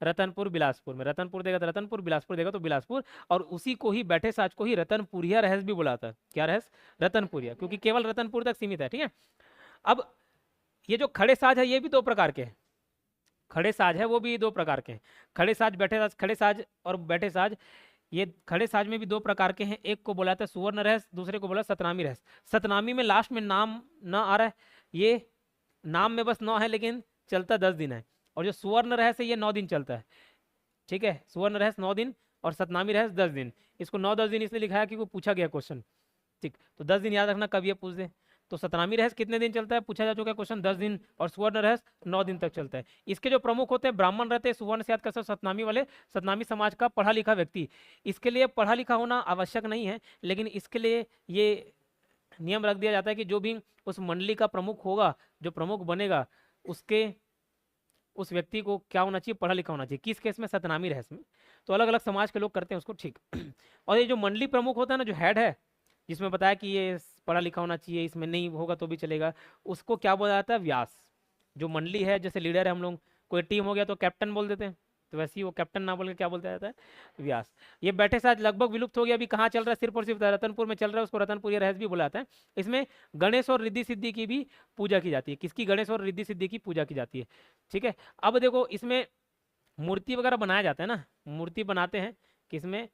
रतनपुर बिलासपुर में। रतनपुर देगा तो रतनपुर, बिलासपुर देगा तो बिलासपुर। और उसी को ही, बैठे साज को ही, रतनपुरिया रहस्य भी बुलाता है। क्या रहस्य? रतनपुरिया, क्योंकि केवल रतनपुर तक सीमित है, ठीक है। अब ये जो खड़े साज है ये भी 2 प्रकार के हैं, खड़े साज है वो भी 2 प्रकार के हैं। खड़े साज, बैठे साज, खड़े साज और बैठे साज, ये खड़े साज में भी 2 प्रकार के हैं। एक को बोला था सुवर्ण रहस्य, दूसरे को बोला सतनामी रहस्य। सतनामी में लास्ट में नाम ना आ रहा है, ये नाम में बस 9 है, लेकिन चलता 10 दिन है। और जो सुवर्ण रहस्य ये 9 दिन चलता है, ठीक है। सुवर्ण रहस्य 9 दिन और सतनामी रहस्य 10 दिन। इसको 9-10 दिन इसलिए लिखा है क्योंकि पूछा गया क्वेश्चन, ठीक। तो 10 दिन याद रखना, कब ये पूछ दे। तो सतनामी रहस्य कितने दिन चलता है? पूछा जा चुका है क्वेश्चन, 10 दिन। और सुवर्ण रहस्य 9 दिन तक चलता है। इसके जो प्रमुख होते हैं, ब्राह्मण रहते हैं, सुवर्ण से याद कर सकते हो, सतनामी वाले, सतनामी समाज का पढ़ा लिखा व्यक्ति। इसके लिए पढ़ा लिखा होना आवश्यक नहीं है, लेकिन इसके लिए ये नियम रख दिया जाता है कि जो भी उस मंडली का प्रमुख होगा, जो प्रमुख बनेगा, उसके उस व्यक्ति को क्या होना चाहिए? पढ़ा लिखा होना चाहिए। किस केस में? सतनामी रहस्य में। तो अलग अलग समाज के लोग करते हैं उसको, ठीक। और ये जो मंडली प्रमुख होता है ना, जो हेड है, जिसमें बताया कि ये पढ़ा लिखा होना चाहिए, इसमें नहीं होगा तो भी चलेगा, उसको क्या बोला जाता है? व्यास। जो मंडली है, जैसे लीडर है हम लोग, कोई टीम हो गया तो कैप्टन बोल देते हैं, तो वैसे ही वो कैप्टन ना बोल के क्या बोलता जाता है? व्यास। ये बैठे साथ लगभग विलुप्त हो गया, अभी कहाँ चल रहा है? सिर्फ और सिर्फ रतनपुर में चल रहा है, उसको रतनपुर रहस्य भी बुलाता है। इसमें गणेश और रिद्धि सिद्धि की भी पूजा की जाती है। किसकी? गणेश और रिद्धि सिद्धि की पूजा की जाती है, ठीक है। अब देखो, इसमें मूर्ति वगैरह बनाया जाता है ना, मूर्ति बनाते हैं, किसमें?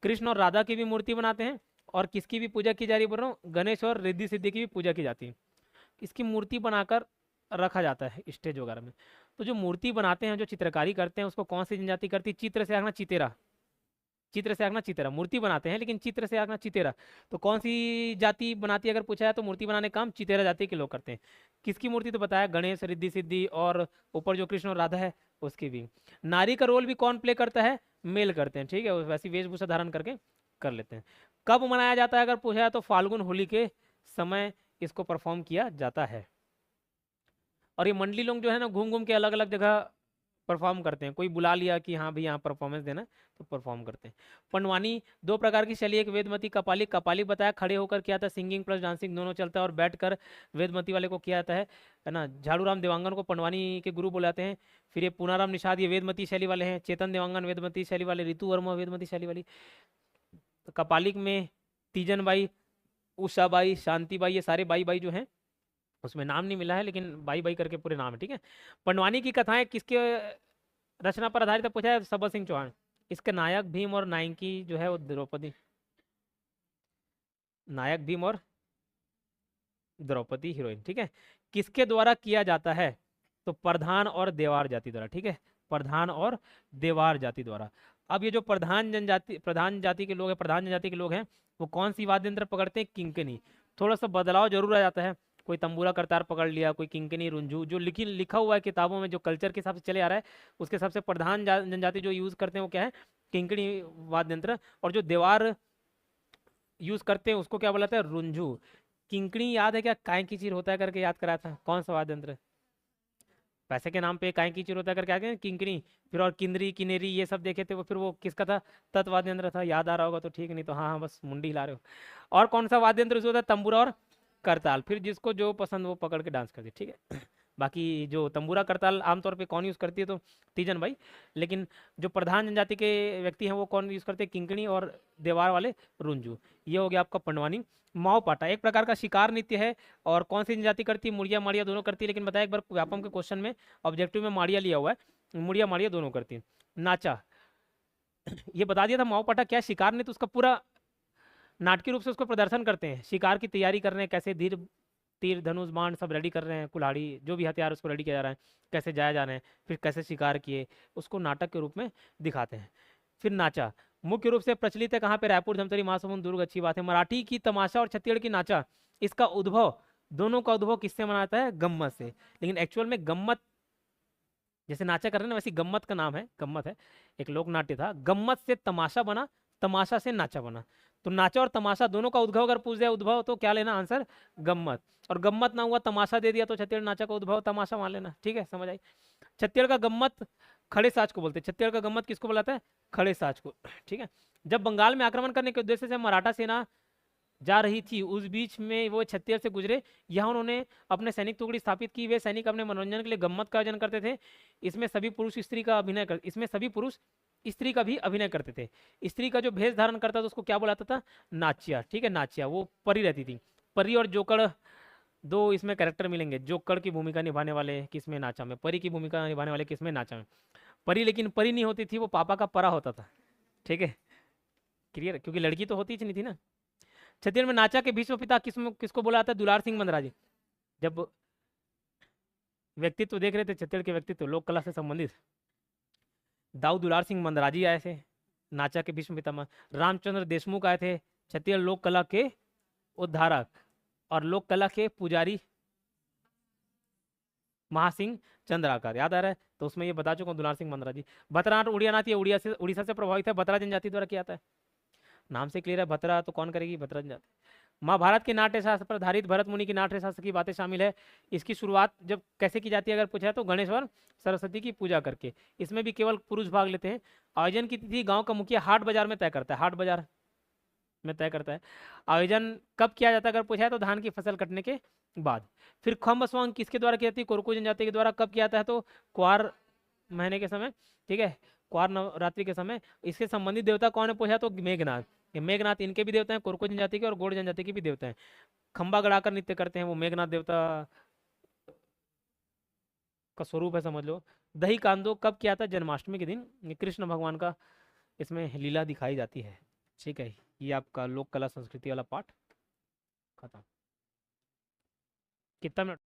कृष्ण और राधा की भी मूर्ति बनाते हैं, और किसकी भी पूजा की जा रही है? बोल रहा हूँ, गणेश और रिद्धि सिद्धि की भी पूजा की जाती है। इसकी मूर्ति बनाकर रखा जाता है स्टेज वगैरह में। तो जो मूर्ति बनाते हैं, जो चित्रकारी करते हैं, उसको कौन सी जनजाति करती है? चित्र से आंकना चितेरा, चित्र से आंकना चितेरा। मूर्ति बनाते हैं लेकिन चित्र से आंकना चितेरा। तो कौन सी जाति बनाती है अगर पूछा है, तो मूर्ति बनाने का काम चितेरा जाति के लोग करते हैं। किसकी मूर्ति? तो बताया गणेश, रिद्धि सिद्धि, और ऊपर जो कृष्ण और राधा है उसकी भी। नारी का रोल भी कौन प्ले करता है? मेल करते हैं, ठीक है। वैसी वेशभूषा धारण करके कर लेते हैं। कब मनाया जाता है अगर पूछा है, तो फाल्गुन होली के समय इसको परफॉर्म किया जाता है। और ये मंडली लोग जो है ना, घूम घूम के अलग अलग जगह परफॉर्म करते हैं। कोई बुला लिया कि हाँ भाई यहाँ परफॉर्मेंस देना, तो परफॉर्म करते हैं। पंडवानी 2 प्रकार की शैली, एक वेदमती, कपाली। कपाली बताया खड़े होकर किया था, सिंगिंग प्लस डांसिंग दोनों चलता है, और बैठकर वेदमती वाले को किया जाता है ना। झाड़ूराम देवांगन को पंडवानी के गुरु बुलाते हैं। फिर ये पूनाराम निषाद, ये वेदमती शैली वाले हैं। चेतन देवांगन वेदमती शैली वाले। ऋतु वर्मा वेदमती शैली वाली। कपालिक में Teejan Bai, Usha by, Shanti by, ये सारे बाई बाई जो हैं, उसमें नाम नहीं मिला है, लेकिन बाई बाई करके पूरे नाम है, ठीक है। पंडवानी की कथाएं किसके रचना पर आधारित है पूछा है? सबर सिंह चौहान। इसके नायक भीम और नायकी जो है वो द्रौपदी, नायक भीम और द्रौपदी हीरोइन, ठीक है। किसके द्वारा किया जाता है? तो प्रधान और देवार जाति द्वारा, ठीक है। प्रधान और देवार जाति द्वारा। अब ये जो प्रधान जाति के लोग हैं, प्रधान जनजाति के लोग हैं, वो कौन सी वाद्य यंत्र पकड़ते हैं? किंकिनी। थोड़ा सा बदलाव जरूर आ जाता है, कोई तंबूरा करतार पकड़ लिया, कोई किंकिनी, रुंझू, जो लिखा हुआ है किताबों में, जो कल्चर के हिसाब से चले आ रहा है, उसके हिसाब से प्रधान जनजाति जो यूज करते हैं वो क्या है? किंकिनी वाद्य यंत्र। और जो देवार यूज करते हैं उसको क्या बोला जाता है? रुंझू। किंकणी याद है क्या? काय की चीर होता है करके याद कराया था, कौन सा वाद्य यंत्र? पैसे के नाम पे काय की चीर होता है करके आगे किंकणी। फिर और किंदरी, किनेरी, ये सब देखे थे वो, फिर वो किसका था? तत्वाद्य यंत्र था। याद आ रहा होगा तो ठीक, नहीं तो हाँ हाँ बस मुंडी हिला रहे हो। और कौन सा वाद्य यंत्र होता है? तंबूरा और करताल। फिर जिसको जो पसंद वो पकड़ के डांस करती, ठीक है। बाकी जो तंबूरा करताल आमतौर पे कौन यूज करती है? तो तीजन भाई। लेकिन जो प्रधान जनजाति के व्यक्ति हैं वो कौन यूज करते हैं? किंकणी और देवार वाले रुंझू। ये हो गया आपका पंडवानी। माओ पाटा एक प्रकार का शिकार नृत्य है, और कौन सी जनजाति करती है? मुड़िया माड़िया दोनों करती है, लेकिन बताया एक बार व्यापम के क्वेश्चन में ऑब्जेक्टिव में माड़िया लिया हुआ है, मुड़िया माड़िया दोनों करती है। नाचा, ये बता दिया था। माओ पाटा क्या? शिकार नृत्य, उसका पूरा नाटकीय रूप से उसको प्रदर्शन करते हैं, शिकार की तैयारी कर रहे हैं, कैसे तीर धनुष बाण सब रेडी कर रहे हैं, कुल्हाड़ी जो भी हथियार उसको रेडी किया जा रहा है, कैसे जाया जा रहे हैं, फिर कैसे शिकार किए, उसको नाटक के रूप में दिखाते हैं। फिर नाचा मुख्य रूप से प्रचलित है कहाँ पे? रायपुर, धमतरी, महासमुंद, दुर्ग। अच्छी बात है। मराठी की तमाशा और छत्तीसगढ़ की नाचा, इसका उद्भव, दोनों का उद्भव किससे मनाता है? गम्मत से। लेकिन एक्चुअल में गम्मत, जैसे नाचा कर रहे हैं ना, वैसी गम्मत का नाम है, गम्मत है, एक लोक नाट्य था। गम्मत से तमाशा बना, तमाशा से नाचा बना। तो नाचा और तमाशा दोनों का उद्भव अगर पूछ दिया उद्भव, तो क्या लेना आंसर? गम्मत। और गम्मत ना हुआ, तमाशा दे दिया, तो छत्तीसगढ़ नाचा का उद्भव तमाशा मान लेना। ठीक है, समझ आई। छत्तीसगढ़ का गम्मत खड़े साज को बोलते हैं। छत्तीसगढ़ का गम्मत किसको बुलाता है? खड़े साज को। ठीक है। जब बंगाल में आक्रमण करने के उद्देश्य से मराठा सेना जा रही थी, उस बीच में वो छत्तीसगढ़ से गुजरे। यहाँ उन्होंने अपने सैनिक टुकड़ी स्थापित की। वे सैनिक अपने मनोरंजन के लिए गम्मत का आयोजन करते थे। इसमें सभी पुरुष स्त्री का भी अभिनय करते थे। स्त्री का जो भेष धारण करता था उसको क्या बुलाता था? नाचिया। ठीक है, नाचिया। वो परी रहती थी। परी और जोकड़ दो इसमें कैरेक्टर मिलेंगे। जोकड़ की भूमिका निभाने वाले किसमें? नाचा में। परी की भूमिका निभाने वाले किसमें? नाचा में। परी लेकिन परी नहीं होती थी, वो पापा का परा होता था। ठीक है, क्लियर? क्योंकि लड़की तो होती ही नहीं थी ना। छत्तीसगढ़ में नाचा के भीष्म पिता किसको बोला जाता है? दुलार सिंह मंदराजी। जब व्यक्तित्व देख रहे थे छत्तीसगढ़ के व्यक्तित्व लोक कला से संबंधित, दाऊ दुलार सिंह मंदराजी आए थे नाचा के भीष्म पितामह। रामचंद्र देशमुख आए थे, छत्तीसगढ़ लोक कला के उद्धारक। और लोक कला के पुजारी महासिंह चंद्राकर। याद आ रहा है? तो उसमें ये बता चुका हूँ, दुलार सिंह मंदराजी। भतरानाट उड़िया नाथ, ये उड़ीसा से प्रभावित है। भतरा जनजाति द्वारा किया जाता है। नाम से क्लियर है, भतरा तो कौन करेगी? भतरा जनजाति। महाभारत के नाट्य शास्त्र पर आधारित भरत मुनि की नाट्य शास्त्र की बातें शामिल है। इसकी शुरुआत जब कैसे की जाती है अगर पूछा तो गणेश और सरस्वती की पूजा करके। इसमें भी केवल पुरुष भाग लेते हैं। आयोजन की तिथि गांव का मुखिया हाट बाजार में तय करता है। हाट बाजार में तय करता है। आयोजन कब किया जाता है अगर पूछा है तो धान की फसल कटने के बाद। फिर खम्ब स्वांग किसके द्वारा की जाती है? कोरकू जनजाति के द्वारा। कब किया जाता है? तो क्वार महीने के समय। ठीक है, क्वार नवरात्रि के समय। इसके संबंधित देवता कौन है पूछा तो मेघनाथ। ये मेघनाथ इनके भी देवता हैं, कोरकू जनजाति के और गोड़ जनजाति के भी देवता हैं। खंबा गड़ाकर नृत्य करते हैं, वो मेघनाथ देवता का स्वरूप है, समझ लो। दही कांदो कब किया था? जन्माष्टमी के दिन। ये कृष्ण भगवान का इसमें लीला दिखाई जाती है। ठीक है, ये आपका लोक कला संस्कृति वाला पाठ खत्म। कितना मिनट?